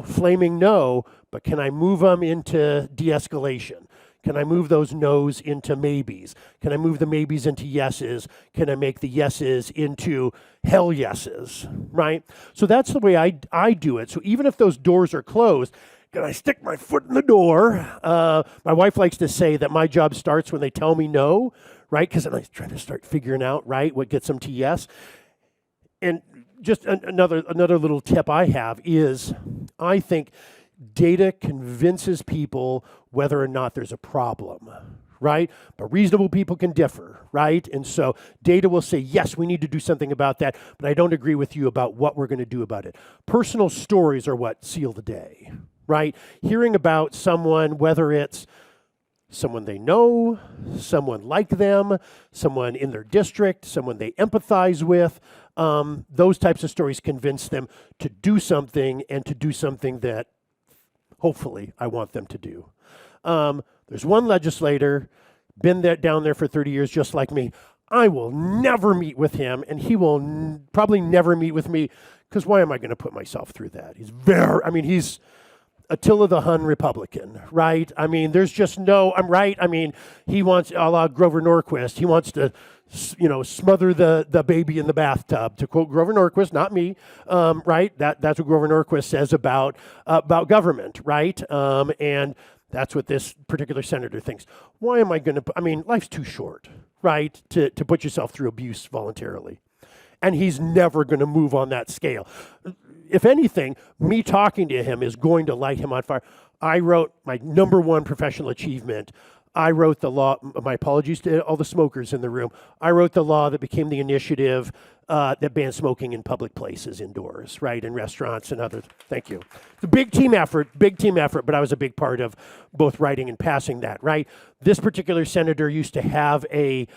flaming no, but can I move them into de-escalation? Can I move those no's into maybes? Can I move the maybes into yeses? Can I make the yeses into hell yeses, right? So that's the way I do it. So even if those doors are closed, can I stick my foot in the door? My wife likes to say that my job starts when they tell me no, right? Because then I try to start figuring out, right, what gets them to yes. And just another little tip I have is I think data convinces people whether or not there's a problem, right? But reasonable people can differ, right? And so data will say, yes, we need to do something about that, but I don't agree with you about what we're going to do about it. Personal stories are what seal the day, right? Hearing about someone, whether it's someone they know, someone like them, someone in their district, someone they empathize with, those types of stories convince them to do something and to do something that hopefully I want them to do. There's one legislator, been down there for 30 years just like me. I will never meet with him, and he will probably never meet with me, because why am I going to put myself through that? He's Attila the Hun Republican, right? I mean, there's just no, I'm right. I mean, he wants, a la Grover Norquist, he wants to, smother the baby in the bathtub, to quote Grover Norquist, not me, right? That's what Grover Norquist says about government, right? And that's what this particular senator thinks. Why am I going to, life's too short, right, to put yourself through abuse voluntarily. And he's never going to move on that scale. If anything, me talking to him is going to light him on fire. I wrote my number one professional achievement. I wrote the law, my apologies to all the smokers in the room. I wrote the law that became the initiative that banned smoking in public places indoors, right, in restaurants and others. Thank you. It's a big team effort, but I was a big part of both writing and passing that, right? This particular senator used to have a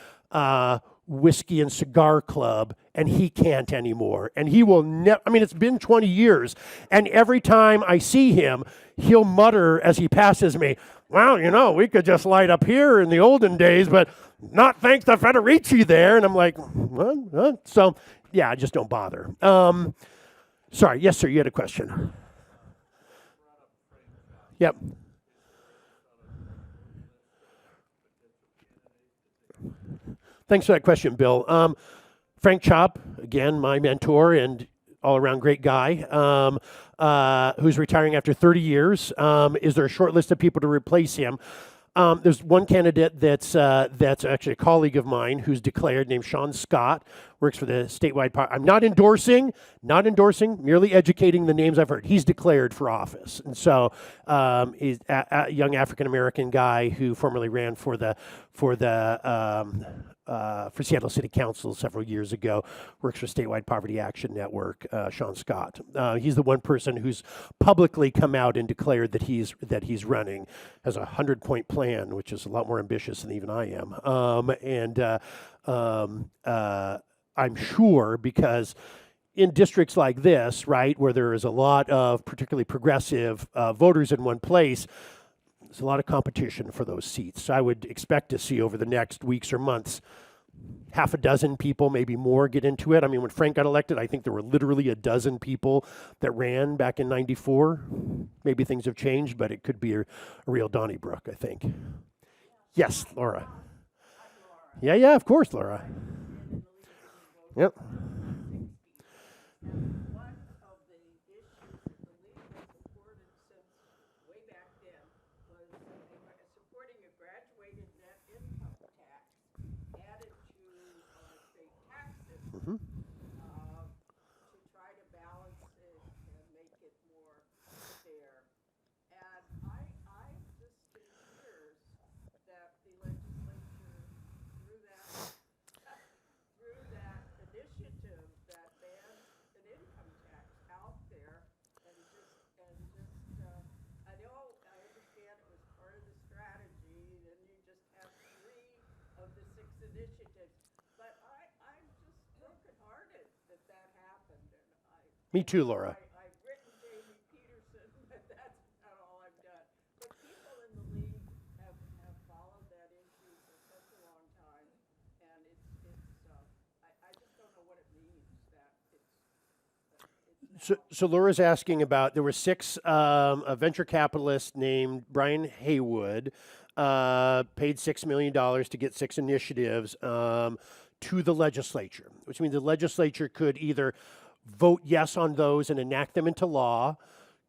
whiskey and cigar club, and he can't anymore. And he will never, it's been 20 years, and every time I see him, he'll mutter as he passes me, well, we could just light up here in the olden days, but not thanks to Federici there. And I'm like, what? So, yeah, I just don't bother. Sorry, yes, sir, you had a question. Yep. Thanks for that question, Bill. Frank Chop, again, my mentor and all-around great guy, who's retiring after 30 years. Is there a short list of people to replace him? There's one candidate that's actually a colleague of mine who's declared, named Sean Scott, works for the statewide party. I'm not endorsing, merely educating the names I've heard. He's declared for office. And so he's a young African-American guy who formerly ran for Seattle City Council several years ago, works for Statewide Poverty Action Network, Sean Scott. He's the one person who's publicly come out and declared that he's running, has a 100-point plan, which is a lot more ambitious than even I am. I'm sure because in districts like this, right, where there is a lot of particularly progressive voters in one place, there's a lot of competition for those seats. So I would expect to see over the next weeks or months, half a dozen people, maybe more, get into it. When Frank got elected, I think there were literally a dozen people that ran back in '94. Maybe things have changed, but it could be a real Donnybrook, I think. Yes, Laura. Yeah, of course, Laura. Yep. One of the issues that the league has supported since way back then was supporting a graduated net income tax added to our state tax system to try to balance it and make it more fair. And I just in years that the legislature through that initiative Me too, Laura. I've written Jamie Peterson, but that's about all I've done. But people in the league have followed that issue for such a long time, and I just don't know what it means that it's So Laura's asking about, there were six, a venture capitalist named Brian Haywood paid $6 million to get six initiatives to the legislature, which means the legislature could either vote yes on those and enact them into law,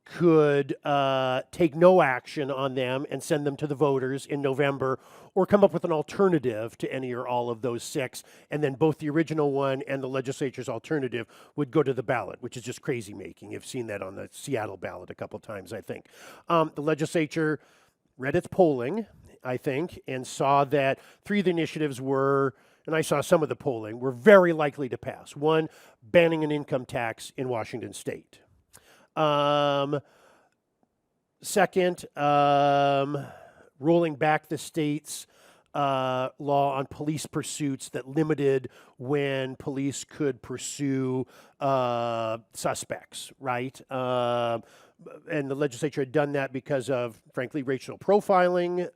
could take no action on them and send them to the voters in November, or come up with an alternative to any or all of those six, and then both the original one and the legislature's alternative would go to the ballot, which is just crazy making. You've seen that on the Seattle ballot a couple times, I think. The legislature read its polling, I think, and saw that three of the initiatives were, and I saw some of the polling, were very likely to pass. One, banning an income tax in Washington state. Second, rolling back the state's law on police pursuits that limited when police could pursue suspects, right? And the legislature had done that because of, frankly, racial profiling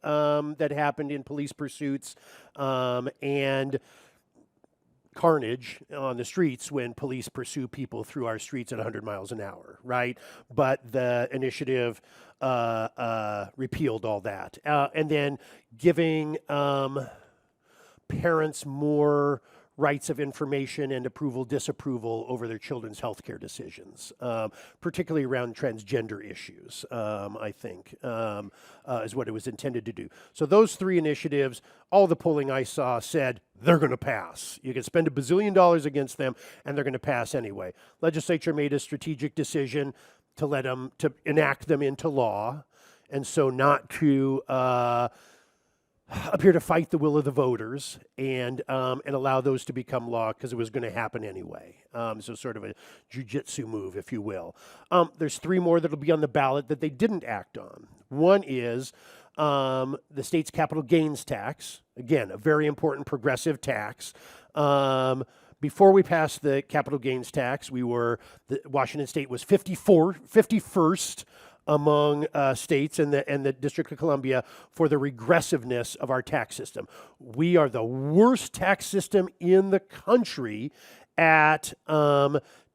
that happened in police pursuits and carnage on the streets when police pursue people through our streets at 100 miles an hour, right? But the initiative repealed all that. And then giving parents more rights of information and approval, disapproval over their children's health care decisions, particularly around transgender issues, I think, is what it was intended to do. So those three initiatives, all the polling I saw said they're going to pass. You can spend $1 bazillion against them, and they're going to pass anyway. Legislature made a strategic decision to to enact them into law, and so not to appear to fight the will of the voters and allow those to become law because it was going to happen anyway. So sort of a jujitsu move, if you will. There's three more that'll be on the ballot that they didn't act on. One is the state's capital gains tax. Again, a very important progressive tax. Before we passed the capital gains tax, Washington State was 51st among states and the District of Columbia for the regressiveness of our tax system. We are the worst tax system in the country at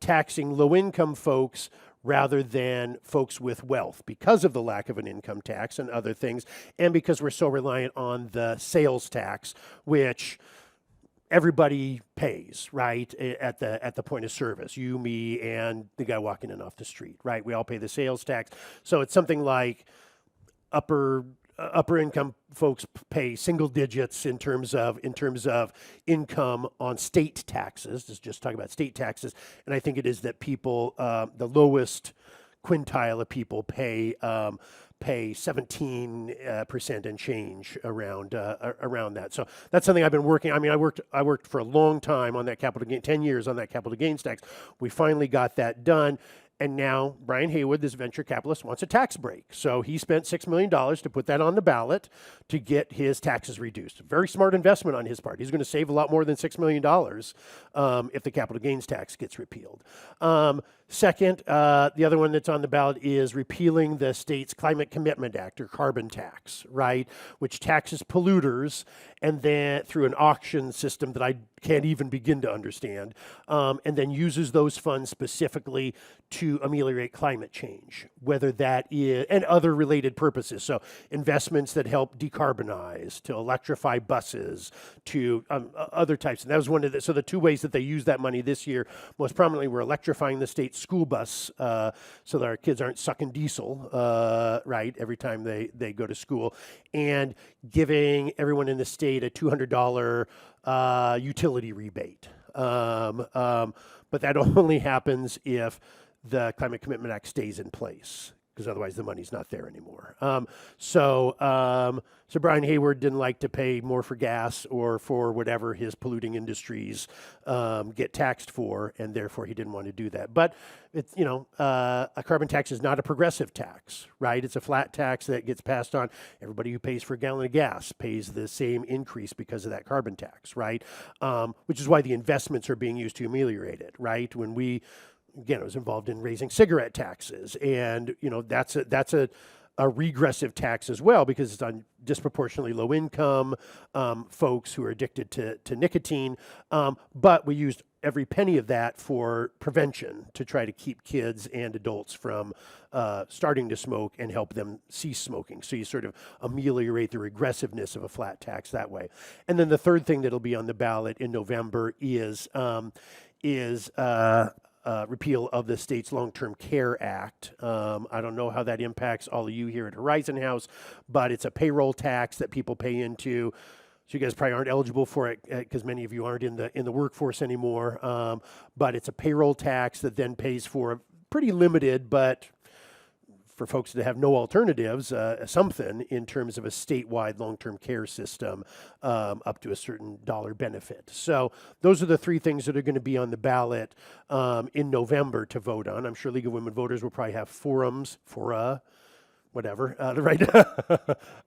taxing low-income folks rather than folks with wealth because of the lack of an income tax and other things, and because we're so reliant on the sales tax, which everybody pays, right, at the point of service. You, me, and the guy walking in off the street, right? We all pay the sales tax. So it's something like upper income folks pay single digits in terms of income on state taxes. Just talking about state taxes, and I think it is that people, the lowest quintile of people pay 17% and change around that. So that's something I've been working. I mean, I worked for a long time on that capital gain, 10 years on that capital gains tax. We finally got that done. And now Brian Haywood, this venture capitalist, wants a tax break. So he spent $6 million to put that on the ballot to get his taxes reduced. Very smart investment on his part. He's going to save a lot more than $6 million if the capital gains tax gets repealed. Second, the other one that's on the ballot is repealing the state's Climate Commitment Act, or carbon tax, right, which taxes polluters and then through an auction system that I can't even begin to understand, and then uses those funds specifically to ameliorate climate change, whether that is, and other related purposes. So investments that help decarbonize, to electrify buses, to other types. And that was one of so the two ways that they used that money this year, most prominently, were electrifying the state's school bus so that our kids aren't sucking diesel, right, every time they go to school, and giving everyone in the state a $200 utility rebate. But that only happens if the Climate Commitment Act stays in place, because otherwise the money's not there anymore. So Brian Hayward didn't like to pay more for gas or for whatever his polluting industries get taxed for, and therefore he didn't want to do that. But it's, a carbon tax is not a progressive tax, right? It's a flat tax that gets passed on. Everybody who pays for a gallon of gas pays the same increase because of that carbon tax, right? Which is why the investments are being used to ameliorate it, right? When we again, I was involved in raising cigarette taxes, and that's a regressive tax as well, because it's on disproportionately low income folks who are addicted to nicotine. But we used every penny of that for prevention to try to keep kids and adults from starting to smoke and help them cease smoking. So you sort of ameliorate the regressiveness of a flat tax that way. And then the third thing that'll be on the ballot in November is repeal of the state's Long-Term Care Act. I don't know how that impacts all of you here at Horizon House, but it's a payroll tax that people pay into. So you guys probably aren't eligible for it because many of you aren't in the workforce anymore. But it's a payroll tax that then pays for pretty limited, but for folks that have no alternatives, something in terms of a statewide long-term care system up to a certain dollar benefit. So those are the three things that are going to be on the ballot in November to vote on. I'm sure League of Women Voters will probably have forums, whatever, right,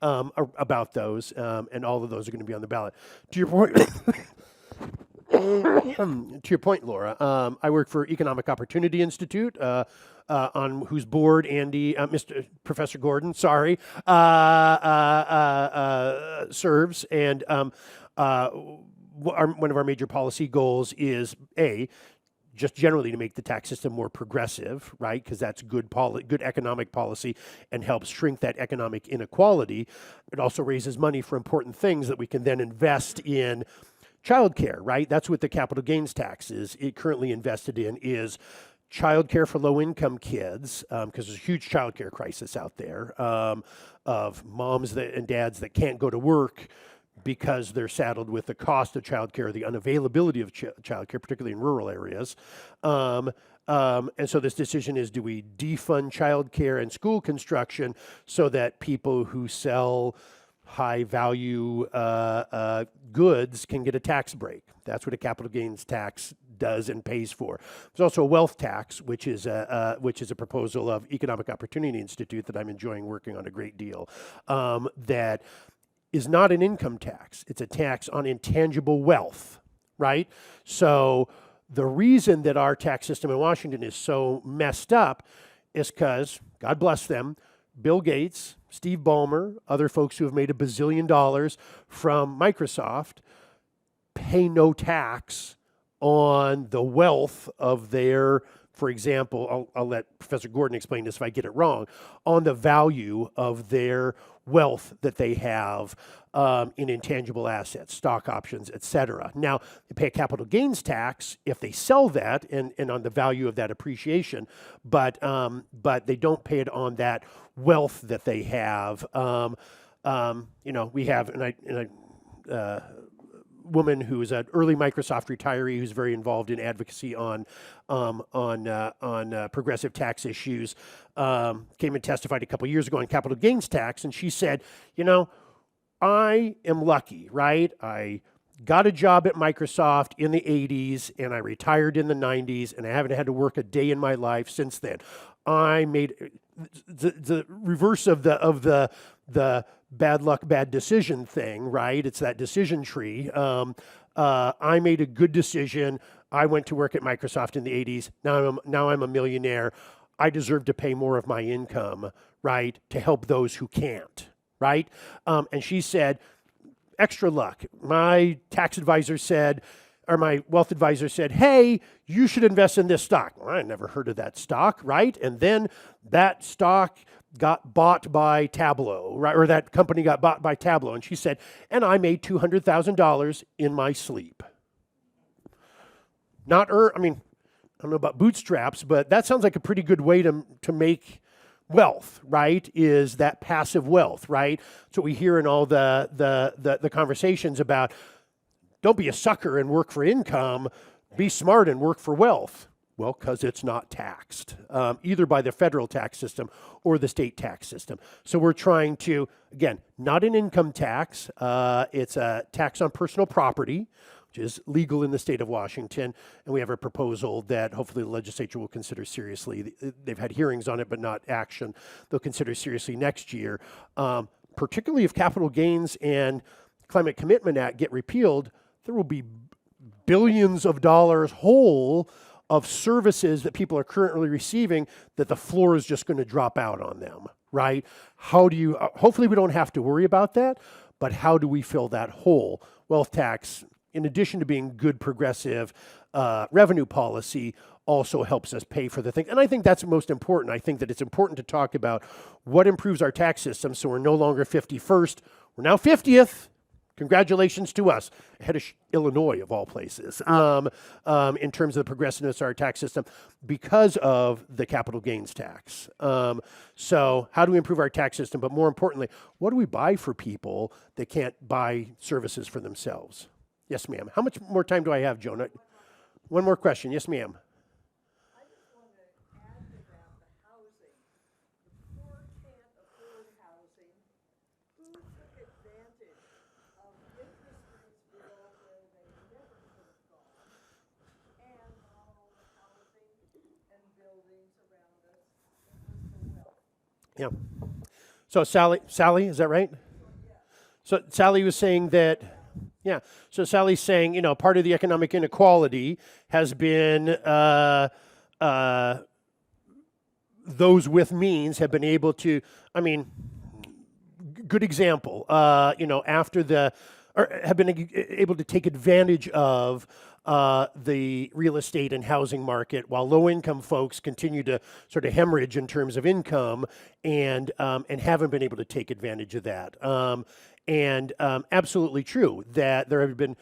about those, and all of those are going to be on the ballot. To your point, Laura, I work for Economic Opportunity Institute, on whose board Professor Gordon, serves, and one of our major policy goals is just generally to make the tax system more progressive, right? Because that's good economic policy and helps shrink that economic inequality. It also raises money for important things that we can then invest in childcare, right? That's what the capital gains tax is. It currently invested in is childcare for low-income kids, because there's a huge childcare crisis out there of moms and dads that can't go to work because they're saddled with the cost of childcare, the unavailability of childcare, particularly in rural areas. And so this decision is, do we defund childcare and school construction so that people who sell high-value goods can get a tax break? That's what a capital gains tax does and pays for. There's also a wealth tax, which is a proposal of Economic Opportunity Institute that I'm enjoying working on a great deal, that is not an income tax. It's a tax on intangible wealth, right? So the reason that our tax system in Washington is so messed up is because, God bless them, Bill Gates, Steve Ballmer, other folks who have made $1 bazillion from Microsoft pay no tax on the wealth of their, for example, I'll let Professor Gordon explain this if I get it wrong, on the value of their wealth that they have in intangible assets, stock options, et cetera. Now, they pay a capital gains tax if they sell that and on the value of that appreciation, but they don't pay it on that wealth that they have. We have, woman who is an early Microsoft retiree who's very involved in advocacy on progressive tax issues, came and testified a couple years ago on capital gains tax, and she said, I am lucky, right? I got a job at Microsoft in the 80s, and I retired in the 90s, and I haven't had to work a day in my life since then. I made the reverse of the bad luck, bad decision thing, right? It's that decision tree. I made a good decision. I went to work at Microsoft in the 80s. Now I'm a millionaire. I deserve to pay more of my income, right, to help those who can't, right? And she said, extra luck. My tax advisor said, or my wealth advisor said, hey, you should invest in this stock. Well, I never heard of that stock, right? And then that stock got bought by Tableau, right? Or that company got bought by Tableau. And she said, and I made $200,000 in my sleep. I don't know about bootstraps, but that sounds like a pretty good way to make wealth, right? Is that passive wealth, right? So we hear in all the conversations about, don't be a sucker and work for income, be smart and work for wealth. Well, because it's not taxed, either by the federal tax system or the state tax system. So we're trying to, again, not an income tax. It's a tax on personal property, which is legal in the state of Washington. And we have a proposal that hopefully the legislature will consider seriously. They've had hearings on it, but not action. They'll consider seriously next year, particularly if capital gains and Climate Commitment Act get repealed. There will be billions of dollars whole of services that people are currently receiving that the floor is just going to drop out on them, right? How do you, hopefully we don't have to worry about that, but how do we fill that hole? Wealth tax, in addition to being good progressive revenue policy, also helps us pay for the thing. And I think that's most important. I think that it's important to talk about what improves our tax system so we're no longer 51st, we're now 50th. Congratulations to us, ahead of Illinois of all places, in terms of the progressiveness of our tax system because of the capital gains tax. So how do we improve our tax system? But more importantly, what do we buy for people that can't buy services for themselves? Yes, ma'am. How much more time do I have, Jonah? One more question. Yes, ma'am. I just want to add to that the housing. The poor can't afford housing. Who took advantage of interest rates below where they never could have gone? And all the housing and buildings around us that was the wealth. Yeah. So Sally, is that right? So Sally was saying that, yeah. So Sally's saying, you know, part of the economic inequality has been those with means have been able to, I mean, good example, you know, after the, or have been able to take advantage of the real estate and housing market, while low-income folks continue to sort of hemorrhage in terms of income, and haven't been able to take advantage of that. Absolutely true that there have been,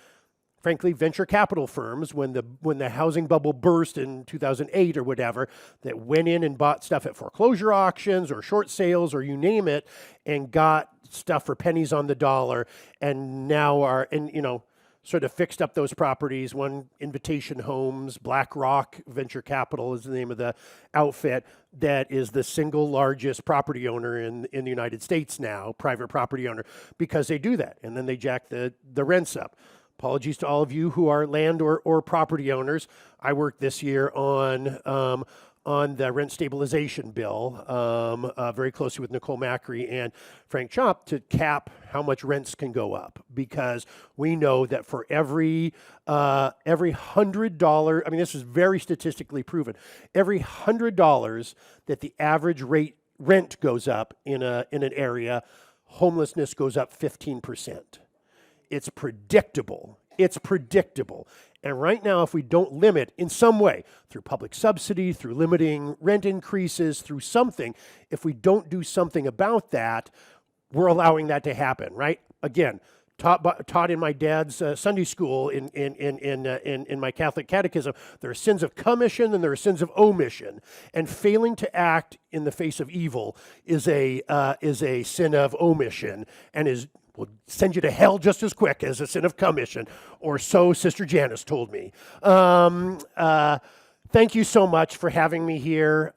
frankly, venture capital firms when the housing bubble burst in 2008 or whatever, that went in and bought stuff at foreclosure auctions or short sales or you name it, and got stuff for pennies on the dollar, and now are, and you know, sort of fixed up those properties. One, Invitation Homes, BlackRock Venture Capital is the name of the outfit, that is the single largest property owner in the United States now, private property owner, because they do that. And then they jack the rents up. Apologies to all of you who are land or property owners. I worked this year on the rent stabilization bill, very closely with Nicole Macri and Frank Chop, to cap how much rents can go up, because we know that for every $100, I mean, this is very statistically proven, every $100 that the average rent goes up in an area, homelessness goes up 15%. It's predictable. It's predictable. And right now, if we don't limit in some way, through public subsidy, through limiting rent increases, through something, if we don't do something about that, we're allowing that to happen, right? Again, taught in my dad's Sunday school in my Catholic catechism, there are sins of commission and there are sins of omission. And failing to act in the face of evil is a sin of omission, and will send you to hell just as quick as a sin of commission, or so Sister Janice told me. Thank you so much for having me here.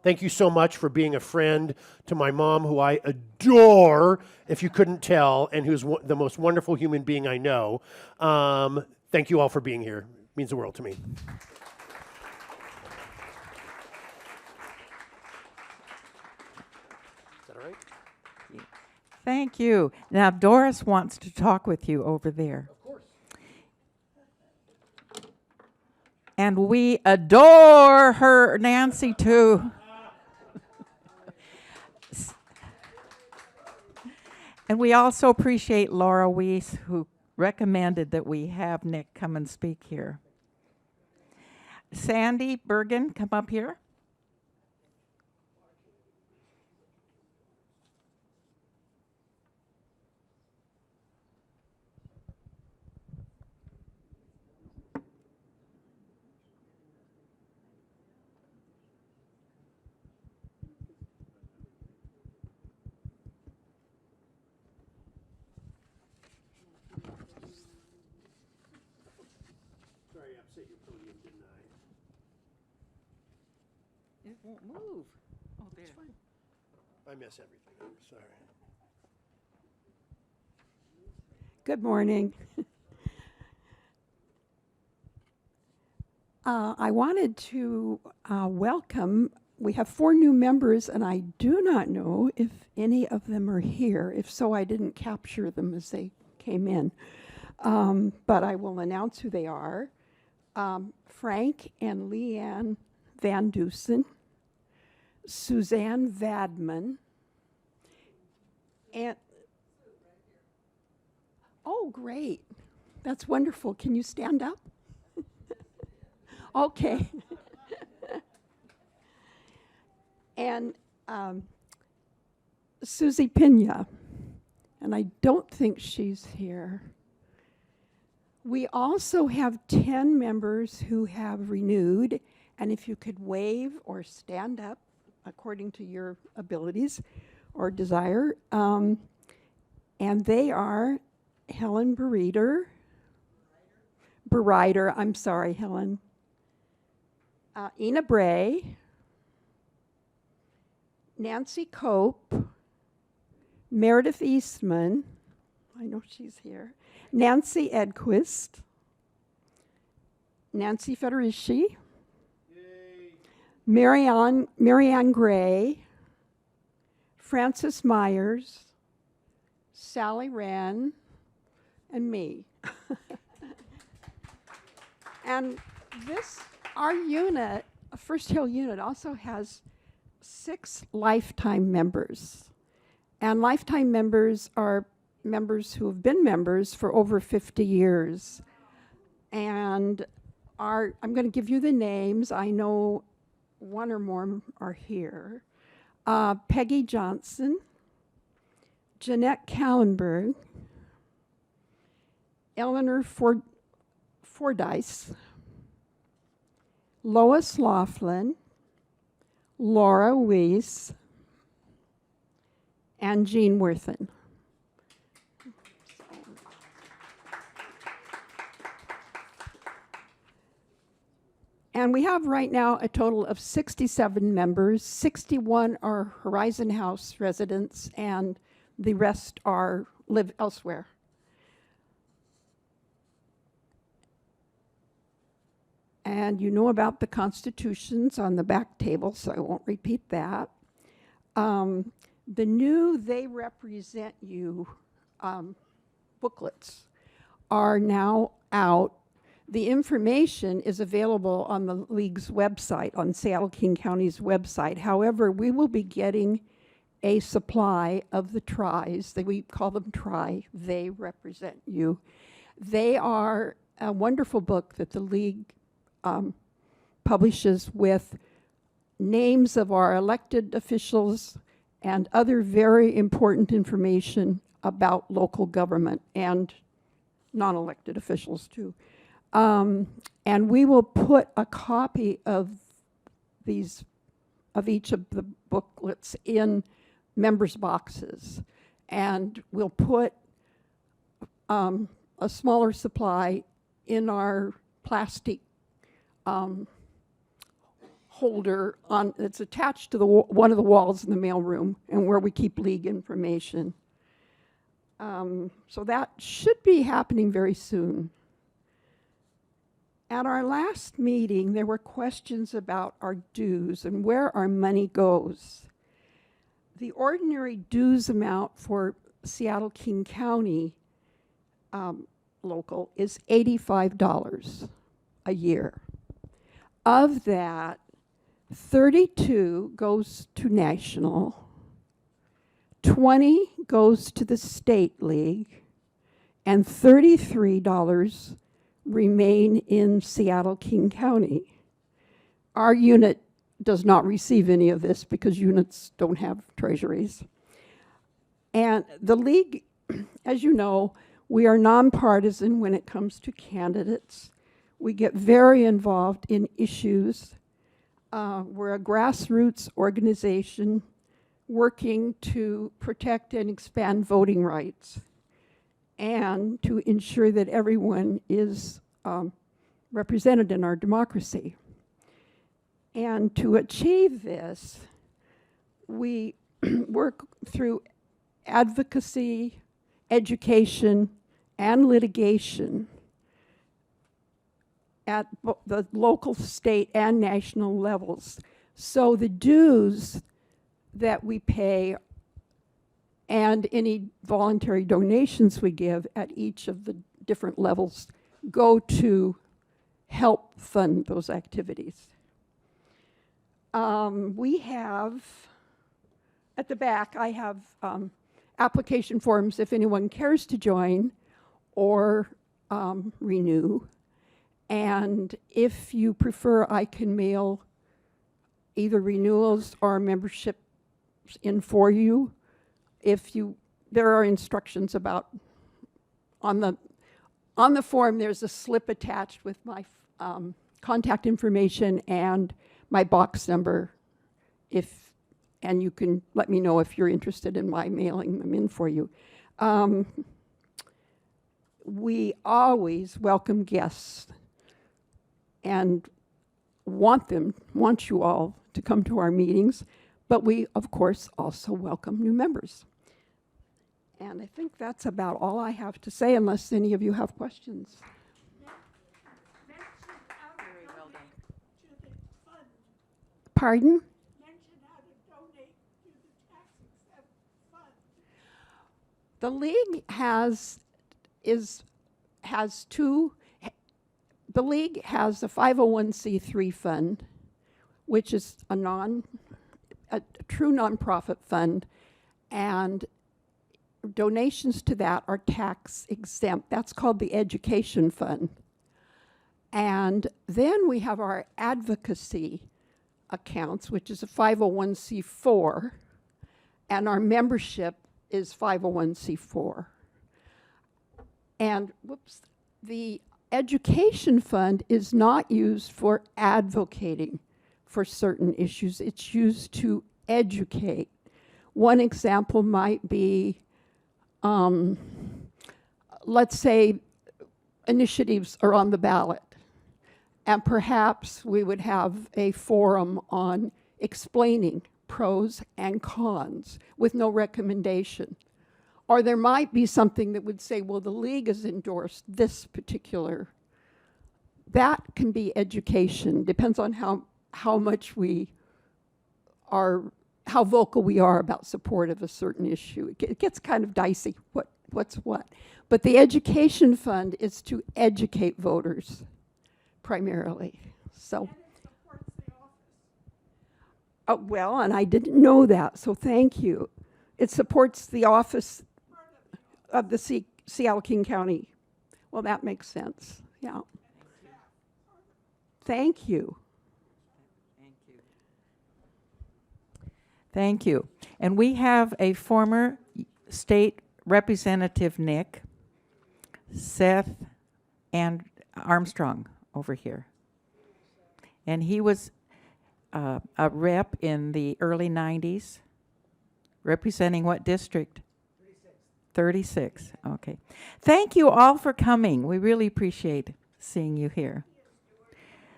Thank you so much for being a friend to my mom, who I adore, if you couldn't tell, and who's the most wonderful human being I know. Thank you all for being here. It means the world to me. Is that all right? Thank you. Now, Doris wants to talk with you over there. Of course. And we adore her, Nancy, too. And we also appreciate Laura Weiss, who recommended that we have Nick come and speak here. Sandy Bergen, come up here. Sorry, I upset your podium, didn't I? It won't move. Oh, there. I miss everything. I'm sorry. Good morning. I wanted to welcome, we have 4 new members, and I do not know if any of them are here. If so, I didn't capture them as they came in. But I will announce who they are. Frank and Leanne Van Dusen, Suzanne Vadman, and oh, great. That's wonderful. Can you stand up? Okay. And Susie Pena, and I don't think she's here. We also have 10 members who have renewed, and if you could wave or stand up according to your abilities or desire, and they are Helen Berider, I'm sorry, Helen, Ina Bray, Nancy Cope, Meredith Eastman, I know she's here, Nancy Edquist, Nancy Federici, Marianne Gray, Frances Myers, Sally Wren, and me. And our unit, First Hill unit, also has 6 lifetime members. And lifetime members are members who have been members for over 50 years. And I'm going to give you the names. I know one or more are here. Peggy Johnson, Jeanette Kallenberg, Eleanor Fordyce, Lois Laughlin, Laura Weiss, and Jean Worthen. And we have right now a total of 67 members. 61 are Horizon House residents, and the rest live elsewhere. And you know about the constitutions on the back table, so I won't repeat that. The new They Represent You booklets are now out. The information is available on the League's website, on Seattle King County's website. However, we will be getting a supply of the tries. We call them try. They Represent You. They are a wonderful book that the League publishes with names of our elected officials and other very important information about local government and non-elected officials too. And we will put a copy of each of the booklets in members' boxes, and we'll put a smaller supply in our plastic holder that's attached to one of the walls in the mailroom and where we keep League information. So that should be happening very soon. At our last meeting, there were questions about our dues and where our money goes. The ordinary dues amount for Seattle King County local is $85 a year. Of that, 32 goes to national, 20 goes to the state league, and $33 remain in Seattle King County. Our unit does not receive any of this because units don't have treasuries. And the League, as you know, we are nonpartisan when it comes to candidates. We get very involved in issues. We're a grassroots organization working to protect and expand voting rights and to ensure that everyone is represented in our democracy. And to achieve this, we work through advocacy, education, and litigation at the local, state, and national levels. So the dues that we pay and any voluntary donations we give at each of the different levels go to help fund those activities. We have, at the back, I have application forms if anyone cares to join or renew. And if you prefer, I can mail either renewals or memberships in for you. There are instructions about, on the form, there's a slip attached with my contact information and my box number, and you can let me know if you're interested in my mailing them in for you. We always welcome guests and want you all to come to our meetings, but we, of course, also welcome new members. And I think that's about all I have to say, unless any of you have questions. Very well done. Pardon? Mention how to donate to the tax-exempt fund. The league the league has a 501c3 fund, which is a true nonprofit fund, and donations to that are tax exempt. That's called the education fund. And then we have our advocacy accounts, which is a 501c4, and our membership is 501c4. And the education fund is not used for advocating for certain issues. It's used to educate. One example might be, let's say initiatives are on the ballot, and perhaps we would have a forum on explaining pros and cons with no recommendation. Or there might be something that would say, well, the league has endorsed this particular. That can be education. Depends on how much how vocal we are about support of a certain issue. It gets kind of dicey, what's what. But the education fund is to educate voters, primarily. So. And it supports the office. Well, and I didn't know that, so thank you. It supports the office of the Seattle King County. Well, that makes sense, yeah. Thank you. Thank you. Thank you. And we have a former state representative, Nick, Seth, and Armstrong over here. And he was a rep in the early 90s, representing what district? 36. Okay. Thank you all for coming. We really appreciate seeing you here.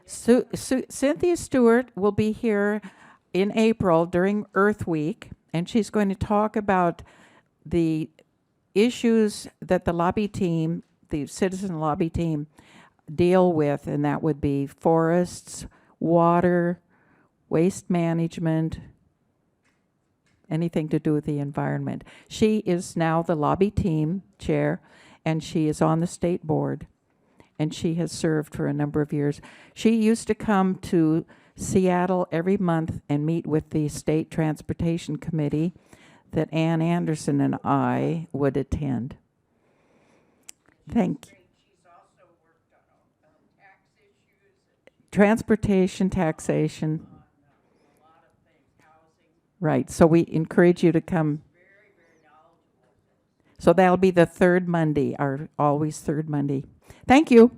Cynthia Stewart will be here in April during Earth Week, and she's going to talk about the issues that the lobby team, the citizen lobby team, deal with, and that would be forests, water, waste management, anything to do with the environment. She is now the lobby team chair, and she is on the state board, and she has served for a number of years. She used to come to Seattle every month and meet with the State Transportation Committee that Ann Anderson and I would attend. Thank you. She's also worked on tax issues. Transportation, taxation. On a lot of things, housing. Right, so we encourage you to come. Very, very knowledgeable. So that'll be the third Monday, our always third Monday. Thank you.